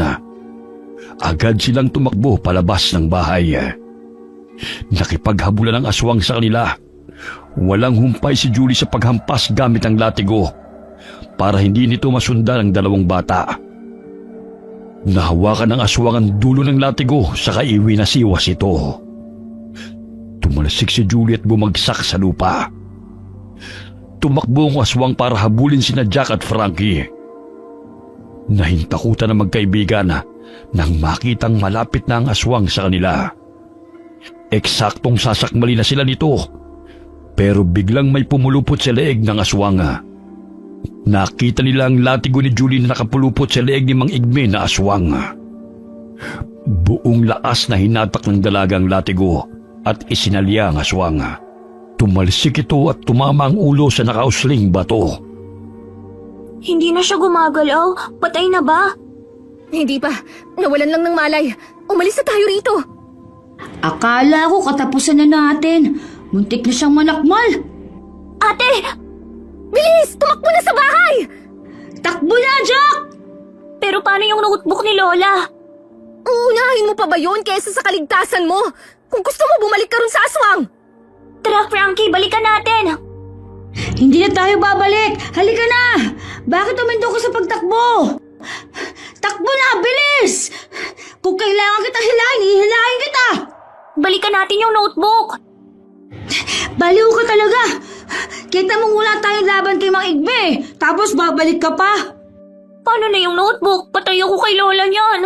Agad silang tumakbo palabas ng bahay. Nakipaghabulan ang aswang sa kanila. Walang humpay si Julie sa paghampas gamit ang latigo para hindi nito masundan ang dalawang bata. Nahawakan ng aswang ang dulo ng latigo sa kaiwi na siwas ito. Tumalasik si Julie at bumagsak sa lupa. Tumakbo ang aswang para habulin sina Jack at Frankie. Nahintakutan ang magkaibigan nang makitang malapit na ang aswang sa kanila. Eksaktong sasakmali na sila nito, pero biglang may pumulupot sa leeg ng aswang. Nakita nila ang latigo ni Julie na nakapulupot sa leeg ni Mang Igme na aswang. Buong lakas na hinatak ng dalaga ang latigo at isinalya ang aswang. Tumalsik ito at tumama ang ulo sa nakausling bato. Hindi na siya gumagalaw. Patay na ba? Hindi pa. Nawalan lang ng malay. Umalis na tayo rito. Akala ko katapusan na natin. Muntik na siyang manakmal. Ate! Bilis! Tumakbo na sa bahay! Takbo na, Jack! Pero paano yung notebook ni Lola? Uunahin mo pa ba yun kaysa sa kaligtasan mo? Kung gusto mo, bumalik ka rin sa aswang! Tara, Frankie, balikan natin! Hindi na tayo babalik! Halika na! Bakit umindo ka sa pagtakbo? Takbo na! Bilis! Kung kailangan kita hilahin, hihilahin kita! Balikan natin yung notebook! Baliw ka talaga! Kita mong wala tayong laban kay Mang Igbe, tapos babalik ka pa! Paano na yung notebook? Patay ako kay Lola niyan!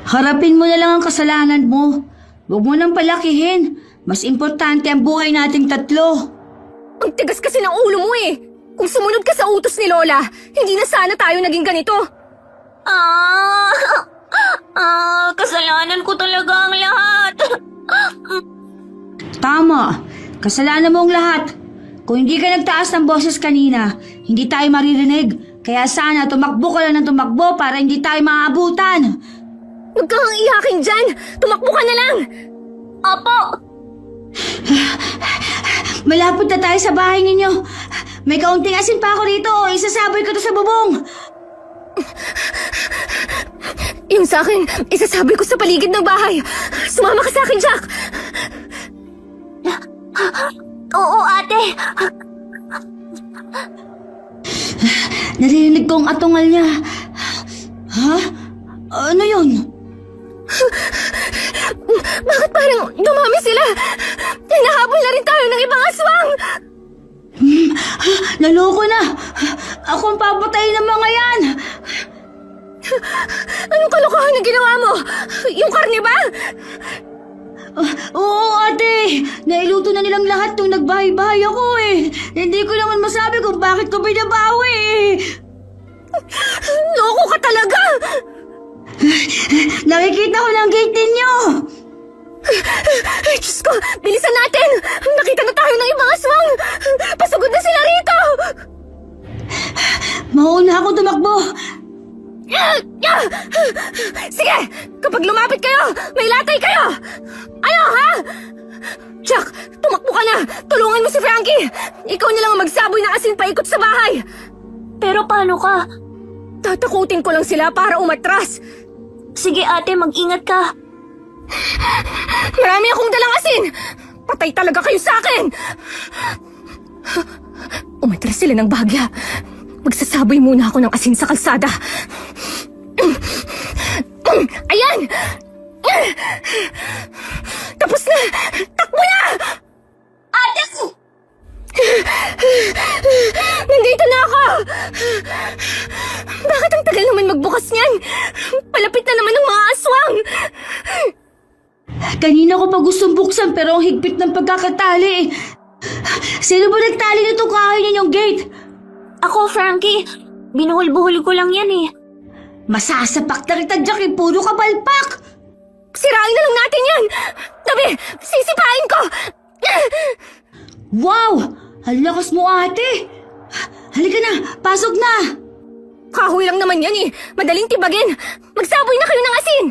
Harapin mo na lang ang kasalanan mo. Huwag mo nang palakihin. Mas importante ang buhay nating tatlo. Ang tigas kasi ng ulo mo eh! Kung sumunod ka sa utos ni Lola, hindi na sana tayo naging ganito. Kasalanan ko talaga ang lahat. Tama. Kasalanan mo ang lahat. Kung hindi ka nagtaas ng boses kanina, hindi tayo maririnig. Kaya sana tumakbo ka lang ng tumakbo para hindi tayo maabutan. Huwag kang iyakin dyan! Tumakbo ka na lang! Apo! Malapit na tayo sa bahay ninyo. May kaunting asin pa ako rito. Isasaboy ko to sa bubong. Yung sa akin, isasabi ko sa paligid ng bahay. Sumama ka sa akin, Jack! Oo, ate! Narinig ko ang atungal niya. Ha? Ano yun? Bakit parang dumami sila? Hinahabol na rin tayo ng ibang aswang! Naloko na! Ako ang papatayin ng mga yan! Anong kalokohan na ginawa mo? Yung karne ba? Oo, ate! Nailuto na nilang lahat nung nagbahay-bahay ako eh. Hindi ko naman masabi kung bakit ko binabawi eh. Loko ka talaga! Nakikita ko ng gate ninyo! Ay, Diyos ko! Bilisan natin! Nakita na tayo ng ibang aswang! Pasugod na sila rito! Mauna ako tumakbo! Sige! Kapag lumapit kayo, may latay kayo! Ano, ha? Jack, tumakbo ka na! Tulungan mo si Frankie! Ikaw na lang ang magsaboy ng asin paikot sa bahay! Pero paano ka? Tatakutin ko lang sila para umatras! Sige ate, mag-ingat ka. Marami akong dalang asin! Patay talaga kayo sa akin! Umatras sila ng bahagya. Magsasaboy muna ako ng asin sa kalsada. Ayan! Tapos na! Takbo na! Ate! Nandito na ako! Bakit ang tagal naman magbukas niyan? Palapit na naman ng mga aswang! Kanina ko pa gustong buksan pero ang higpit ng pagkakatali. Sino ba nagtali nitong kahoy ninyong gate? Ako, Frankie. Binuhol-buhol ko lang yan eh. Masasapak na kita, Jack. Puro ka palpak. Sirain na lang natin yan! Tabi! Sisipain ko! Wow! Ang lakas mo, ate. Halika na, pasok na. Kahoy lang naman yan eh! Madaling tibagin! Magsaboy na kayo ng asin!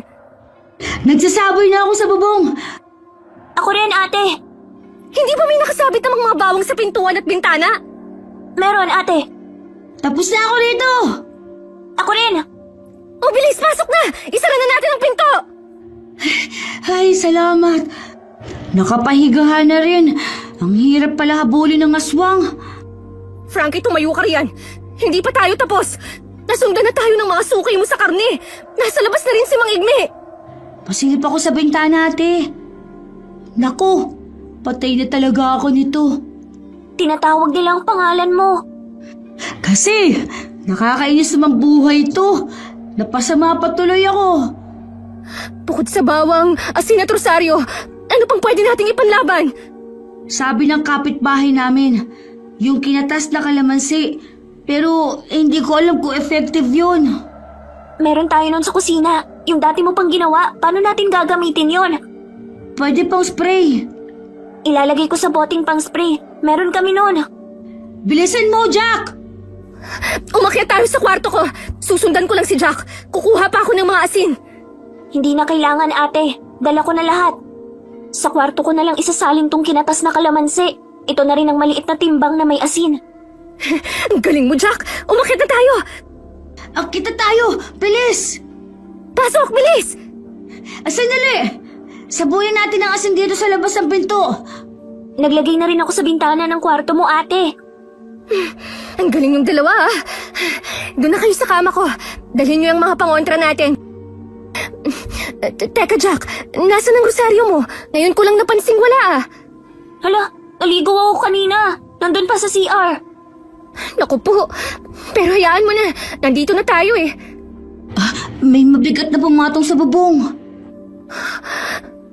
Nagsasaboy na ako sa bubong. Ako rin, ate. Hindi ba may nakasabit ng mga bawang sa pintuan at bintana? Meron, ate. Tapos na ako rito. Ako rin. O bilis, pasok na! Isara na natin ang pinto! Ay, salamat. Nakapahigahan na rin. Ang hirap pala habulin ng aswang. Frankie, tumayo ka riyan. Hindi pa tayo tapos. Nasundan na tayo ng mga sukay mo sa karne. Nasa labas na rin si Mang Igme. Pasilip ako sa bintana, ate. Naku, patay na talaga ako nito. Tinatawag nila ang pangalan mo. Kasi, nakakainis naman buhay to. Napasama pa tuloy ako. Bukod sa bawang, asin at rosaryo, ano pang pwede nating ipanlaban? Sabi ng kapitbahay namin, yung kinatas na kalamansi. Pero hindi ko alam kung effective yun. Meron tayo nun sa kusina. Yung dati mo pang ginawa, paano natin gagamitin yon? Pwede pang spray. Ilalagay ko sa boteng pang spray. Meron kami nun. Bilisan mo, Jack! Umakyat tayo sa kwarto ko. Susundan ko lang si Jack. Kukuha pa ako ng mga asin. Hindi na kailangan, ate. Dala ko na lahat. Sa kwarto ko na lang isasalin tong kinatas na kalamansi. Ito na rin ang maliit na timbang na may asin. Ang galing mo, Jack. Umakyat na tayo. Akita tayo! Bilis! Pasok, bilis! Sandali! Sabuyan natin ang asin dito sa labas ng pinto. Naglagay na rin ako sa bintana ng kwarto mo, ate. Ang galing yung dalawa, ah. Doon na kayo sa kama ko. Dalhin niyo yung mga pangontra natin. Teka, Jack. Nasaan ang rosaryo mo? Ngayon ko lang napansing wala, ah. Hala, naligo ako kanina. Nandun pa sa CR. Naku po. Pero hayaan mo na. Nandito na tayo eh. May mabigat na pumatong sa bubong.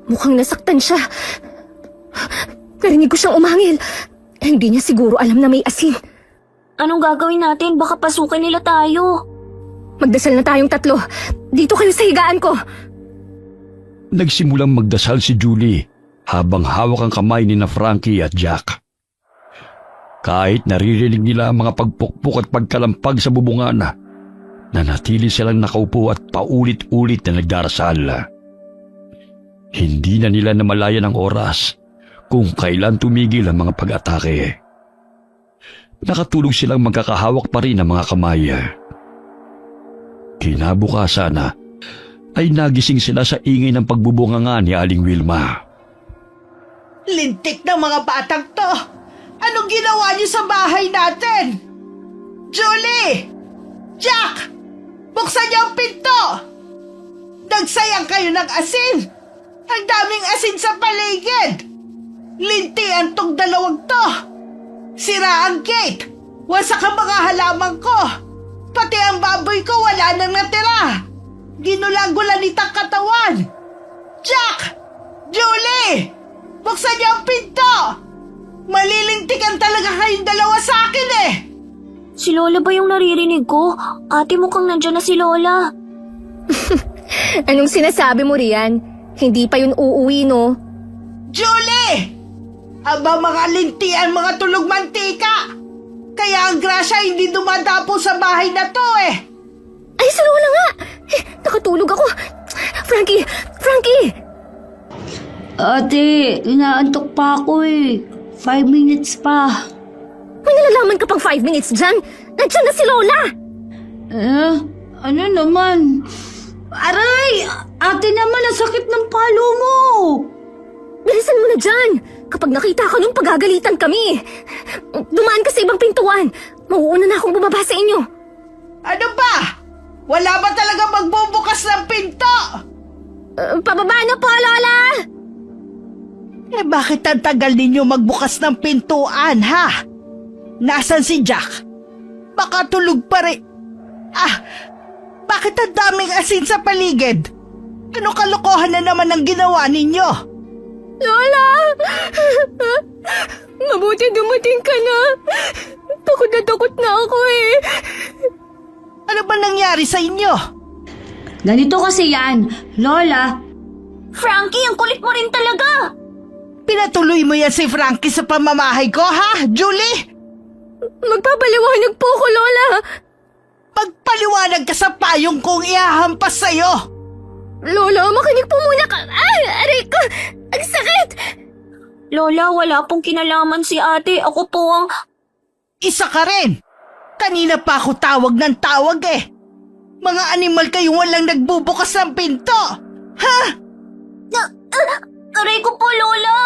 Mukhang nasaktan siya. Narinig ko siyang umangil. Hindi niya siguro alam na may asin. Anong gagawin natin? Baka pasukin nila tayo. Magdasal na tayong tatlo. Dito kayo sa higaan ko. Nagsimulang magdasal si Julie habang hawak ang kamay ni na Frankie at Jack. Kahit naririnig nila ang mga pagpukpok at pagkalampag sa bubungan, nanatili silang nakaupo at paulit-ulit na nagdarasal. Hindi na nila namalayan ang oras kung kailan tumigil ang mga pag-atake. Nakatulog silang magkakahawak pa rin ang mga kamay. Kinabukasan ay nagising sila sa ingay ng pagbubunganga ni Aling Wilma. Lintik ng mga batang to! Anong ginawa niyo sa bahay natin? Julie! Jack! Buksan niyo ang pinto! Nagsayang kayo ng asin! Ang daming asin sa paligid! Lintian tong dalawang to! Sira ang gate! Wasak ang mga halaman ko! Pati ang baboy ko wala nang natira! Ginulang-gulanit ang katawan! Jack! Julie! Buksan niyo ang pinto! Malilintikan talaga kayong dalawa sa akin eh! Si Lola ba yung naririnig ko? Ate, mukhang nandyan na si Lola. Anong sinasabi mo, Rian? Hindi pa yun uuwi, no? Julie! Aba mga lintian, mga tulog mantika! Kaya ang grasya hindi dumadapo sa bahay na to eh! Ay, sa Lola nga! Eh, nakatulog ako. Frankie! Frankie! Ate, inaantok pa ako eh. 5 minutes pa. May nalalaman ka pang 5 minutes dyan? Nandiyan na si Lola! Ano naman? Aray! Ate naman, ang sakit ng palo mo! Bilisan mo na dyan! Kapag nakita ka nung pagagalitan kami! Dumaan ka sa ibang pintuan! Mauuna na akong bumaba sa inyo! Ano ba? Wala ba talaga magbubukas ng pinto? Pababa na po, Lola! Eh bakit ang tagal ninyo magbukas ng pintuan, ha? Nasaan si Jack? Baka tulog pa rin. Bakit ang daming asin sa paligid? Ano kalokohan na naman ang ginawa ninyo? Lola! Mabuti dumating ka na. Takot na ako eh. Ano ba nangyari sa inyo? Ganito kasi yan, Lola. Frankie, ang kulit mo rin talaga! Pinatuloy mo yan si Frankie sa pamamahay ko, ha, Julie? Magpapaliwanag po ako, Lola. Pagpaliwanag ka sa payong kong ihahampas sa'yo. Lola, makinig po muna ka. Ay, aray ko! Ang sakit! Lola, wala pong kinalaman si ate. Ako po ang... Isa ka rin. Kanina pa ako tawag ng tawag eh. Mga animal kayong walang nagbubukas ng pinto. Ha? Aray ko po, Lola!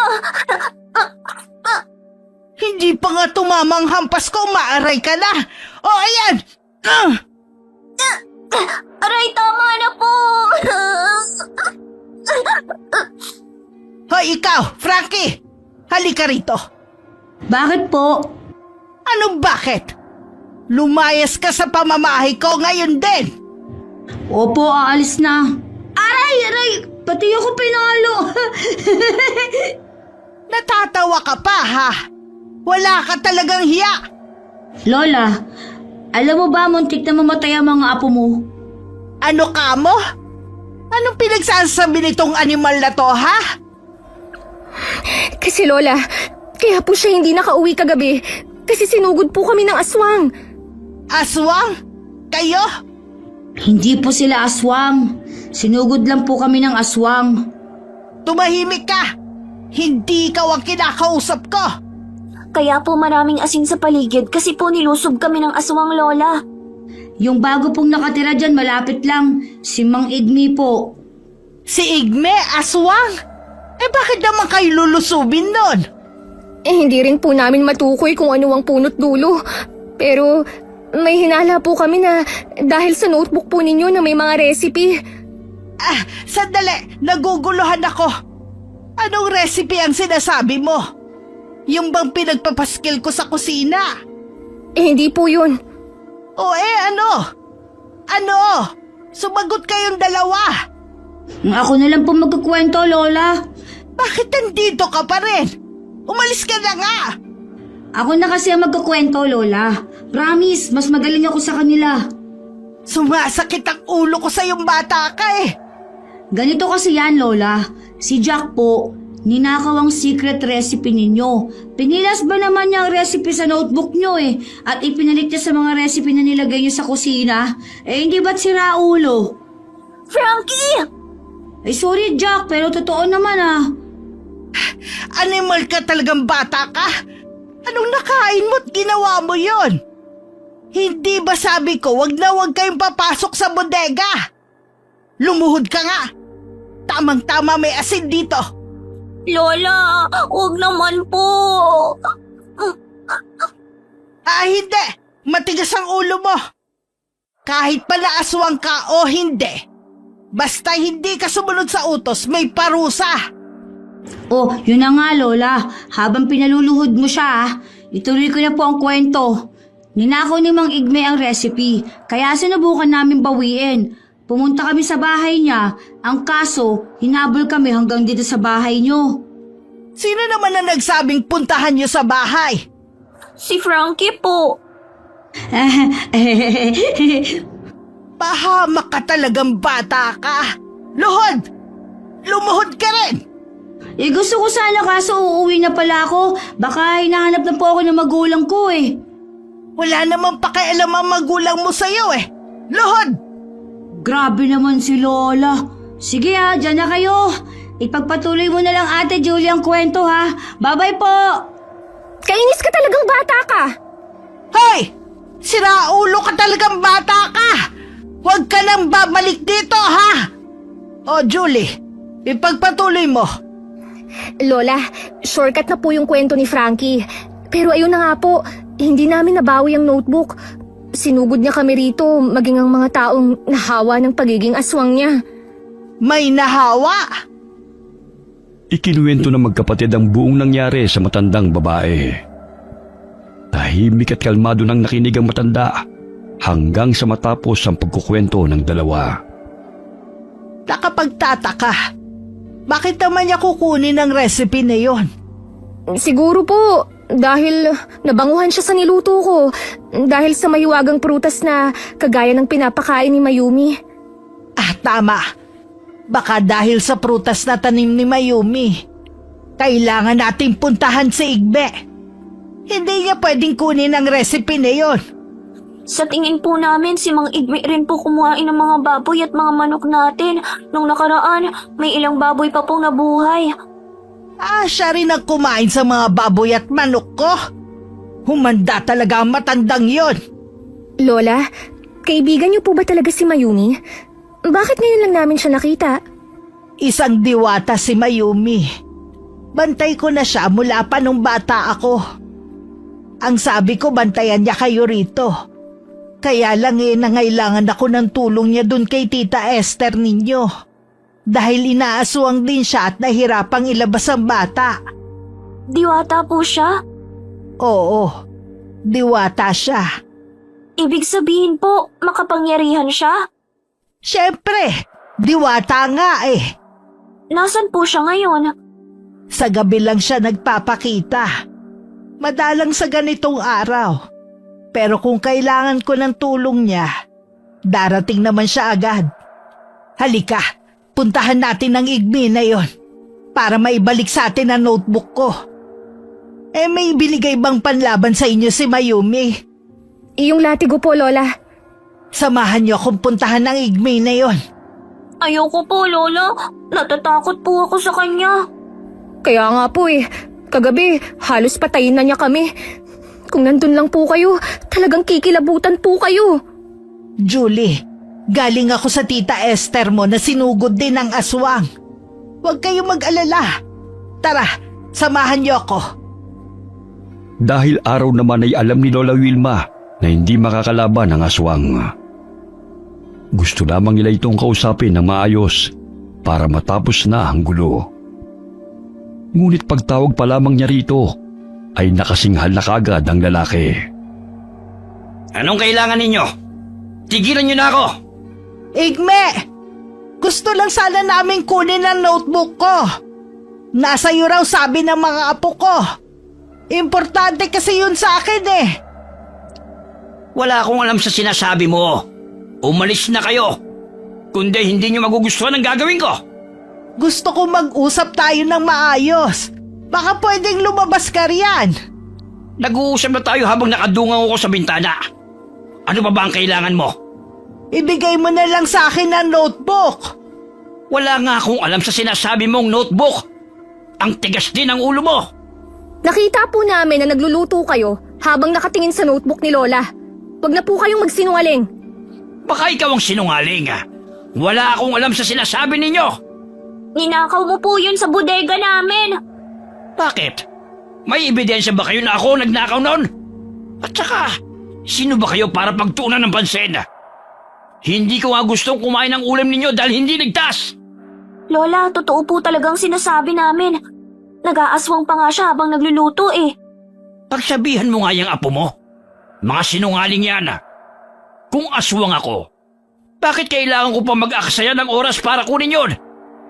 Hindi pa nga tumamang hampas ko, maaray ka na. O ayan! Aray, tama na po! Hoy ikaw, Frankie! Halika rito. Bakit po? Anong bakit? Lumayas ka sa pamamahay ko ngayon din. Opo, aalis na. Aray! Pati ako pinalo. Natatawa ka pa, ha? Wala ka talagang hiya. Lola, alam mo ba muntik na mamatay ang mga apo mo? Ano ka mo? Anong pinagsasabi nitong animal na to, ha? Kasi Lola, kaya po siya hindi nakauwi kagabi. Kasi sinugod po kami ng aswang. Aswang? Kayo? Hindi po sila aswang. Sinugod lang po kami ng aswang. Tumahimik ka. Hindi ikaw ang kinakausap ko. Kaya po maraming asin sa paligid kasi po nilusob kami ng aswang, Lola. Yung bago pong nakatira dyan malapit lang, si Mang Igmi po. Si Igme, aswang? Eh bakit naman kayo lulusubin nun? Hindi rin po namin matukoy kung ano ang punot dulo. Pero may hinala po kami na dahil sa notebook po ninyo na may mga recipe. Sandali, naguguluhan ako. Anong recipe ang sinasabi mo? Yung bang pinagpapaskil ko sa kusina? Hindi po yun. O ano? Ano? Sumagot kayong dalawa. Ako na lang po magkukwento, Lola. Bakit nandito ka pa rin? Umalis ka na nga. Ako na kasi ang magkukwento, Lola. Promise, mas magaling ako sa kanila. Sumasakit ang ulo ko sa yung bata ka eh. Ganito kasi yan, Lola. Si Jack po, ninakaw ang secret recipe ninyo. Pinilas ba naman niya ang recipe sa notebook nyo eh? At ipinalit niya sa mga recipe na nilagay niyo sa kusina? Eh, hindi ba't sira ulo? Frankie! Ay, sorry Jack, pero totoo naman ah. Animal ka talagang bata ka. Anong nakain mo't ginawa mo yon? Hindi ba sabi ko wag na wag kayong papasok sa bodega? Lumuhod ka nga. Tamang-tama may asin dito. Lola, huwag naman po. Hindi. Matigas ang ulo mo. Kahit pala aswang ka o hindi. Basta hindi ka sumunod sa utos, may parusa. Oh, yun na nga Lola. Habang pinaluluhod mo siya, ituloy ko na po ang kwento. Ninakaw ni Mang Igme ang recipe, kaya sinubukan namin bawiin. Pumunta kami sa bahay niya. Ang kaso, hinabol kami hanggang dito sa bahay niyo. Sino naman na nagsabing puntahan niyo sa bahay? Si Frankie po. Pahamak ka talagang bata ka. Luhod! Lumuhod ka rin! Gusto ko sana kaso uuwi na pala ako. Baka hinahanap na po ako ng magulang ko eh. Wala namang pakialam ang magulang mo sa'yo eh. Luhod! Grabe naman si Lola. Sige ha, dyan na kayo. Ipagpatuloy mo na lang Ate Julie ang kwento ha. Bye-bye po! Kainis ka talagang bata ka. Hoy! Siraulo ka talagang bata ka! Huwag ka nang babalik dito ha! O Julie, ipagpatuloy mo. Lola, shortcut na po yung kwento ni Frankie. Pero ayun na nga po, hindi namin nabawi ang notebook. Sinugod niya kami rito, maging ang mga taong nahawa ng pagiging aswang niya. May nahawa. Ikinuwento ng magkapatid ang buong nangyari sa matandang babae. Tahimik at kalmado nang nakinig ang matanda hanggang sa matapos ang pagkukwento ng dalawa. Nakapagtataka. Bakit naman niya kukunin ang recipe na yon? Siguro po, dahil nabanguhan siya sa niluto ko. Dahil sa mahiwagang prutas na kagaya ng pinapakain ni Mayumi. Ah, tama. Baka dahil sa prutas na tanim ni Mayumi, kailangan nating puntahan si Igme. Hindi niya pwedeng kunin ang recipe na yon. Sa tingin po namin, si Mang Igme rin po kumuhain ng mga baboy at mga manok natin. Nung nakaraan, may ilang baboy pa pong nabuhay. Ah, siya rin ang kumain sa mga baboy at manok ko. Humanda talaga ang matandang yon. Lola, kaibigan niyo po ba talaga si Mayumi? Bakit ngayon lang namin siya nakita? Isang diwata si Mayumi. Bantay ko na siya mula pa nung bata ako. Ang sabi ko, bantayan niya kayo rito. Kaya lang nangailangan ako ng tulong niya dun kay Tita Esther ninyo. Dahil inaaswang din siya at nahirapang ilabas ang bata. Diwata po siya? Oo, diwata siya. Ibig sabihin po, makapangyarihan siya? Siyempre, diwata nga eh. Nasaan po siya ngayon? Sa gabi lang siya nagpapakita. Madalang sa ganitong araw. Pero kung kailangan ko ng tulong niya, darating naman siya agad. Halika, puntahan natin ang Igme na yon para maibalik sa atin ang notebook ko. Eh may binigay bang panlaban sa inyo si Mayumi? Iyong latigo po, Lola. Samahan niyo akong puntahan ng Igme na yon. Ayoko po, Lola. Natatakot po ako sa kanya. Kaya nga po eh, kagabi halos patayin na niya kami. Kung nandun lang po kayo, talagang kikilabutan po kayo. Julie, galing ako sa Tita Esther mo na sinugod din ng aswang. Huwag kayong mag-alala. Tara, samahan niyo ako. Dahil araw naman ay alam ni Lola Wilma na hindi makakalaban ang aswang. Gusto lamang nila itong kausapin ng maayos para matapos na ang gulo. Ngunit pagtawag pa lamang niya rito, ay nakasinghal na kagad ang lalaki. Anong kailangan ninyo? Tigilan niyo na ako! Igme! Gusto lang sana namin kunin ang notebook ko. Nasa iyo raw sabi ng mga apo ko. Importante kasi yun sa akin eh. Wala akong alam sa sinasabi mo. Umalis na kayo. Kundi hindi niyo magugustuhan ang gagawin ko. Gusto ko mag-usap tayo ng maayos. Baka pwedeng lumabas ka riyan. Nag-uusap na tayo habang nakadungaw ako sa bintana. Ano pa ba ang kailangan mo? Ibigay mo na lang sa akin ang notebook. Wala nga akong alam sa sinasabi mong notebook. Ang tigas din ang ulo mo. Nakita po namin na nagluluto kayo habang nakatingin sa notebook ni Lola. Huwag na po kayong magsinungaling. Baka ikaw ang sinungaling. Wala akong alam sa sinasabi ninyo. Ninakaw mo po yun sa bodega namin. Bakit? May ebidensya ba kayo na ako nagnakaw noon? At saka, sino ba kayo para pagtuunan ng pansin? Hindi ko nga gustong kumain ng ulam ninyo dahil hindi ligtas. Lola, totoo po talagang sinasabi namin. Nag-aaswang pa nga siya habang nagluluto eh. Pagsabihan mo nga yung apo mo. Mga sinungaling yan. Kung aswang ako, bakit kailangan ko pa mag-aksaya ng oras para kunin yun?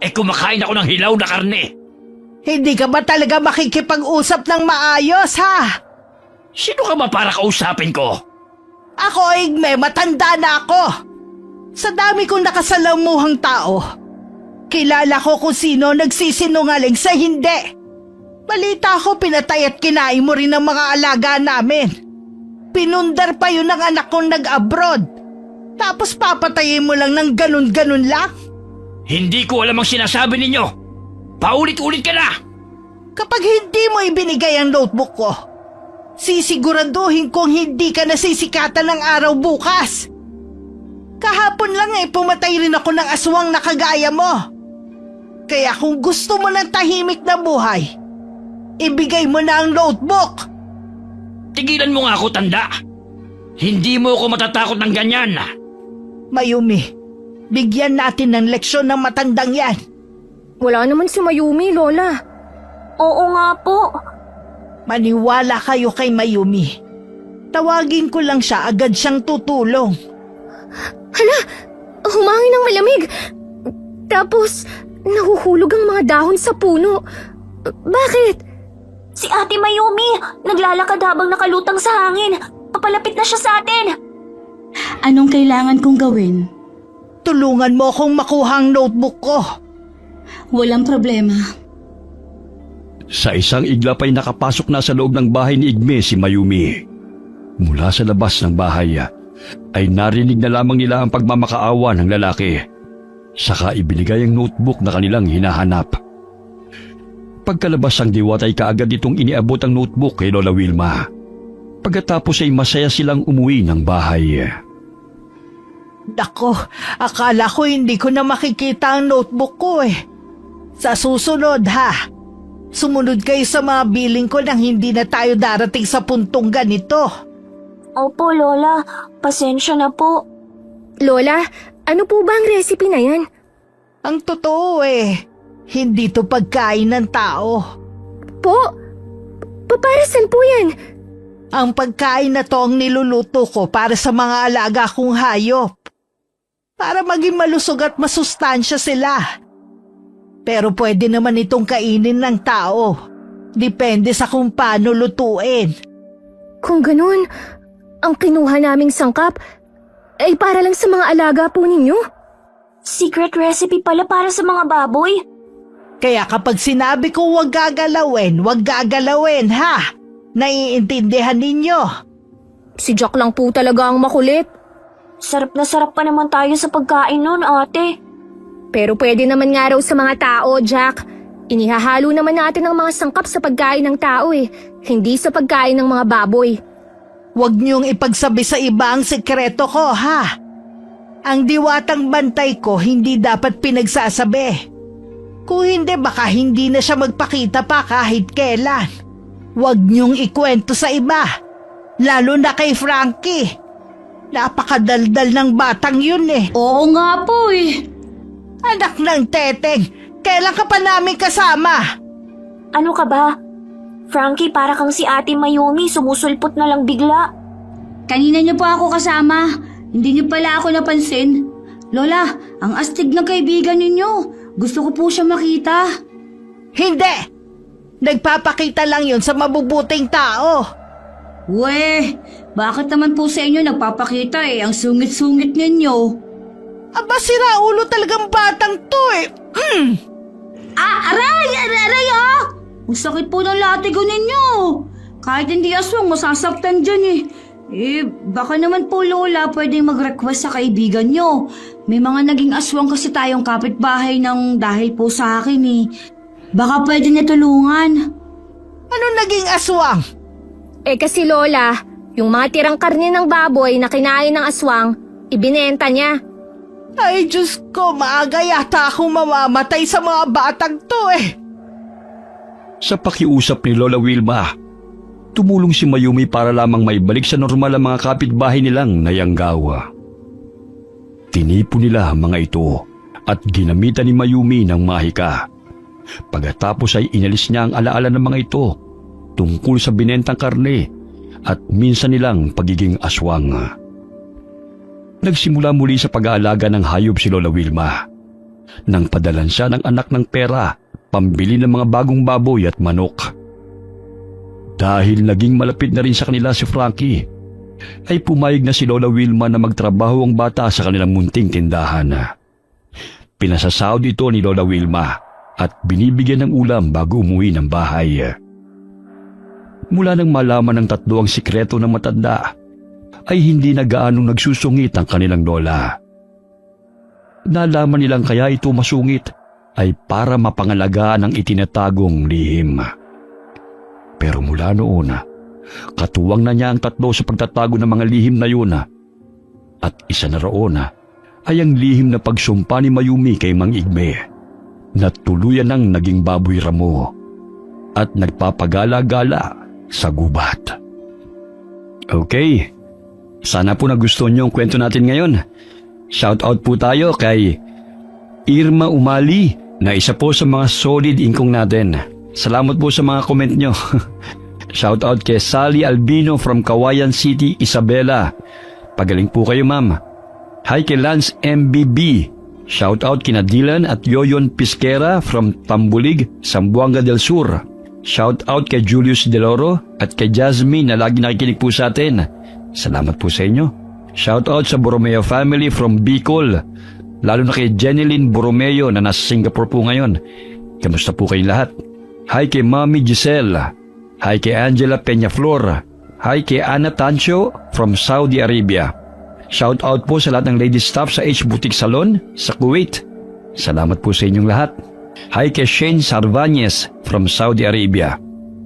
Eh kumakain ako ng hilaw na karne. Hindi ka ba talaga makikipag-usap ng maayos ha? Sino ka ba para kausapin ko? Ako, Igme, matanda na ako. Sa dami kong nakasalamuhang tao, kilala ko kung sino nagsisinungaling sa hindi. Balita ko pinatay at kinain mo rin ang mga alaga namin. Pinundar pa yun ng anak kong nag-abroad. Tapos papatayin mo lang ng ganun-ganun lang? Hindi ko alam ang sinasabi ninyo. Paulit-ulit ka na! Kapag hindi mo ibinigay ang notebook ko, sisiguraduhin kong hindi ka nasisikatan ng araw bukas. Kahapon lang pumatay rin ako ng aswang na kagaya mo. Kaya kung gusto mo ng tahimik na buhay, ibigay mo na ang notebook. Tigilan mo nga ako, tanda. Hindi mo ako matatakot ng ganyan. Mayumi, bigyan natin ng leksyon ng matandang yan. Wala naman si Mayumi, Lola. Oo nga po. Maniwala kayo kay Mayumi. Tawagin ko lang siya, agad siyang tutulong. Hala, humangin ng malamig. Tapos, nahuhulog ang mga dahon sa puno. Bakit? Si Ate Mayumi, naglalakad habang nakalutang sa hangin. Papalapit na siya sa atin. Anong kailangan kong gawin? Tulungan mo akong makuha ang notebook ko. Walang problema. Sa isang iglap ay nakapasok na sa loob ng bahay ni Igme si Mayumi. Mula sa labas ng bahay ay narinig na lamang nila ang pagmamakaawa ng lalaki. Saka ibinigay ang notebook na kanilang hinahanap. Pagkalabas ang diwat ay kaagad itong iniabot ang notebook kay Lola Wilma. Pagkatapos ay masaya silang umuwi ng bahay. Nako, akala ko hindi ko na makikita ang notebook ko Sa susunod sumunod kayo sa mga billing ko nang hindi na tayo darating sa puntong ganito. Opo, Lola. Pasensya na po. Lola, ano po ba ang recipe na yan? Ang totoo hindi to pagkain ng tao. Po? Para saan po yan? Ang pagkain na to ang niluluto ko para sa mga alaga kong hayop. Para maging malusog at masustansya sila. Pero pwede naman itong kainin ng tao. Depende sa kung paano lutuin. Kung ganun, ang kinuha naming sangkap ay para lang sa mga alaga po ninyo? Secret recipe pala para sa mga baboy. Kaya kapag sinabi ko huwag gagalawin, Naiintindihan ninyo? Si Jack lang po talaga ang makulit. Sarap na sarap pa naman tayo sa pagkain nun, ate. Pero pwede naman nga raw sa mga tao, Jack. Inihahalo naman natin ang mga sangkap sa pagkain ng tao hindi sa pagkain ng mga baboy. Huwag niyong ipagsabi sa iba ang sekreto ko, Ang diwatang bantay ko hindi dapat pinagsasabi. Kung hindi, baka hindi na siya magpakita pa kahit kailan. Huwag niyong ikwento sa iba, lalo na kay Frankie. Napakadaldal ng batang yun Oo nga po Anak ng teteng, kailan ka pa namin kasama? Ano ka ba? Frankie, para kang si Ate Mayumi, sumusulpot na lang bigla. Kanina niyo po ako kasama. Hindi niyo pala ako napansin. Lola, ang astig ng kaibigan ninyo. Gusto ko po siya makita. Hindi! Nagpapakita lang yun sa mabubuting tao. Weh, bakit naman po sa inyo nagpapakita Ang sungit-sungit ninyo. Aba, sira ulo talagang batang to Aray Ang sakit po ng latigo ninyo. Kahit hindi aswang, masasaktan dyan baka naman po Lola pwedeng mag-request sa kaibigan nyo. May mga naging aswang kasi tayong kapitbahay ng dahil po sa akin Baka pwede niya tulungan. Ano naging aswang? Kasi Lola, yung mga tirang karne ng baboy na kinain ng aswang, ibinenta niya. Ay, Diyos ko, maaga yata akong mamamatay sa mga batang to Sa pakiusap ni Lola Wilma, tumulong si Mayumi para lamang maibalik sa normal ang mga kapitbahay nilang nayanggawa. Tinipon nila ang mga ito at ginamitan ni Mayumi ng mahika. Pagkatapos ay inalis niya ang alaala ng mga ito tungkol sa binentang karne at minsan nilang pagiging aswang. Nagsimula muli sa pag-aalaga ng hayop si Lola Wilma. Nang padalan siya ng anak ng pera, pambili ng mga bagong baboy at manok. Dahil naging malapit na rin sa kanila si Frankie, ay pumayag na si Lola Wilma na magtrabaho ang bata sa kanilang munting tindahan. Pinasasahod ito ni Lola Wilma at binibigyan ng ulam bago umuwi ng bahay. Mula nang malaman ng tatlo ang sikreto ng matanda, ay hindi na gaanong nagsusungit ang kanilang lola. Nalaman nilang kaya ito masungit ay para mapangalagaan ang itinatagong lihim. Pero mula noon, katuwang na niya ang tatlo sa pagtatago ng mga lihim na yun. At isa na roon ay ang lihim na pagsumpa ni Mayumi kay Mang Igme na tuluyan ng naging baboy ramo at nagpapagala-gala sa gubat. Okay, sana po nagustuhan niyo ang kwento natin ngayon. Shoutout po tayo kay Irma Umali na isa po sa mga solid ingkong natin. Salamat po sa mga comment nyo. Shoutout kay Sally Albino from Kawayan City, Isabela. Pagaling po kayo, ma'am. Hi kay Lance MBB. Shoutout kina Dylan at Yoyon Pisquera from Tambulig, Zamboanga del Sur. Shoutout kay Julius Deloro at kay Jasmine na lagi nakikinig po sa atin. Salamat po sa inyo. Shoutout sa Borromeo family from Bicol. Lalo na kay Jeneline Borromeo na nasa Singapore po ngayon. Kamusta po kayong lahat? Hi kay Mami Giselle. Hi kay Angela Peñaflor. Hi kay Ana Tancho from Saudi Arabia. Shoutout po sa lahat ng lady staff sa H Boutique Salon sa Kuwait. Salamat po sa inyong lahat. Hi kay Shane Sarvañez from Saudi Arabia.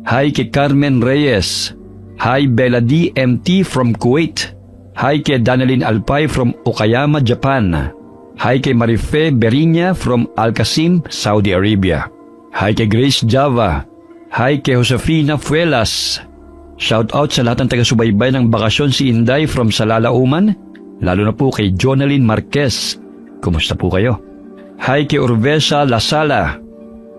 Hi kay Carmen Reyes. Hi Bella DMT from Kuwait. Hi kay Danelyn Alpay from Okayama, Japan. Hi kay Marife Berinya from Al-Qasim, Saudi Arabia. Hi kay Grace Java. Hi kay Josefina Fuelas. Shoutout sa lahat ng taga-subaybay ng bakasyon si Inday from Salala, Oman. Lalo na po kay Jonalyn Marquez. Kumusta po kayo? Hi kay Urvesa Lasala.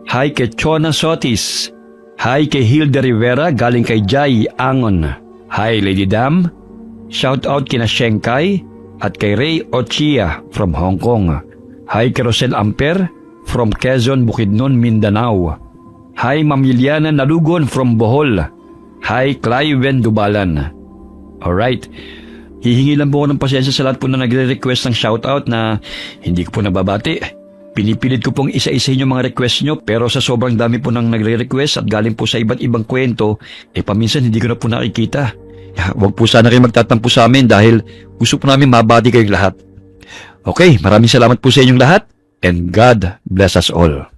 Hi kay Chona Sotis. Hi kay Hilda Rivera galing kay Jai Angon. Hi Lady Dam. Shoutout kina Shenkai at kay Ray Ochia from Hong Kong. Hi kay Rosel Amper from Quezon, Bukidnon, Mindanao. Hi Ma'am Liliana Nalugon from Bohol. Hi Cliven Dubalan. Alright, hihingi lang po ako ng pasensya sa lahat po na nagre-request ng shoutout na hindi ko po nababati. Pinipilit ko pong isa-isahin yung mga request nyo pero sa sobrang dami po nang nagre-request at galing po sa iba't ibang kwento, paminsan hindi ko na po nakikita. Huwag po sana kayo magtatampo sa amin dahil gusto po namin mabati kayong lahat. Okay, maraming salamat po sa inyong lahat and God bless us all.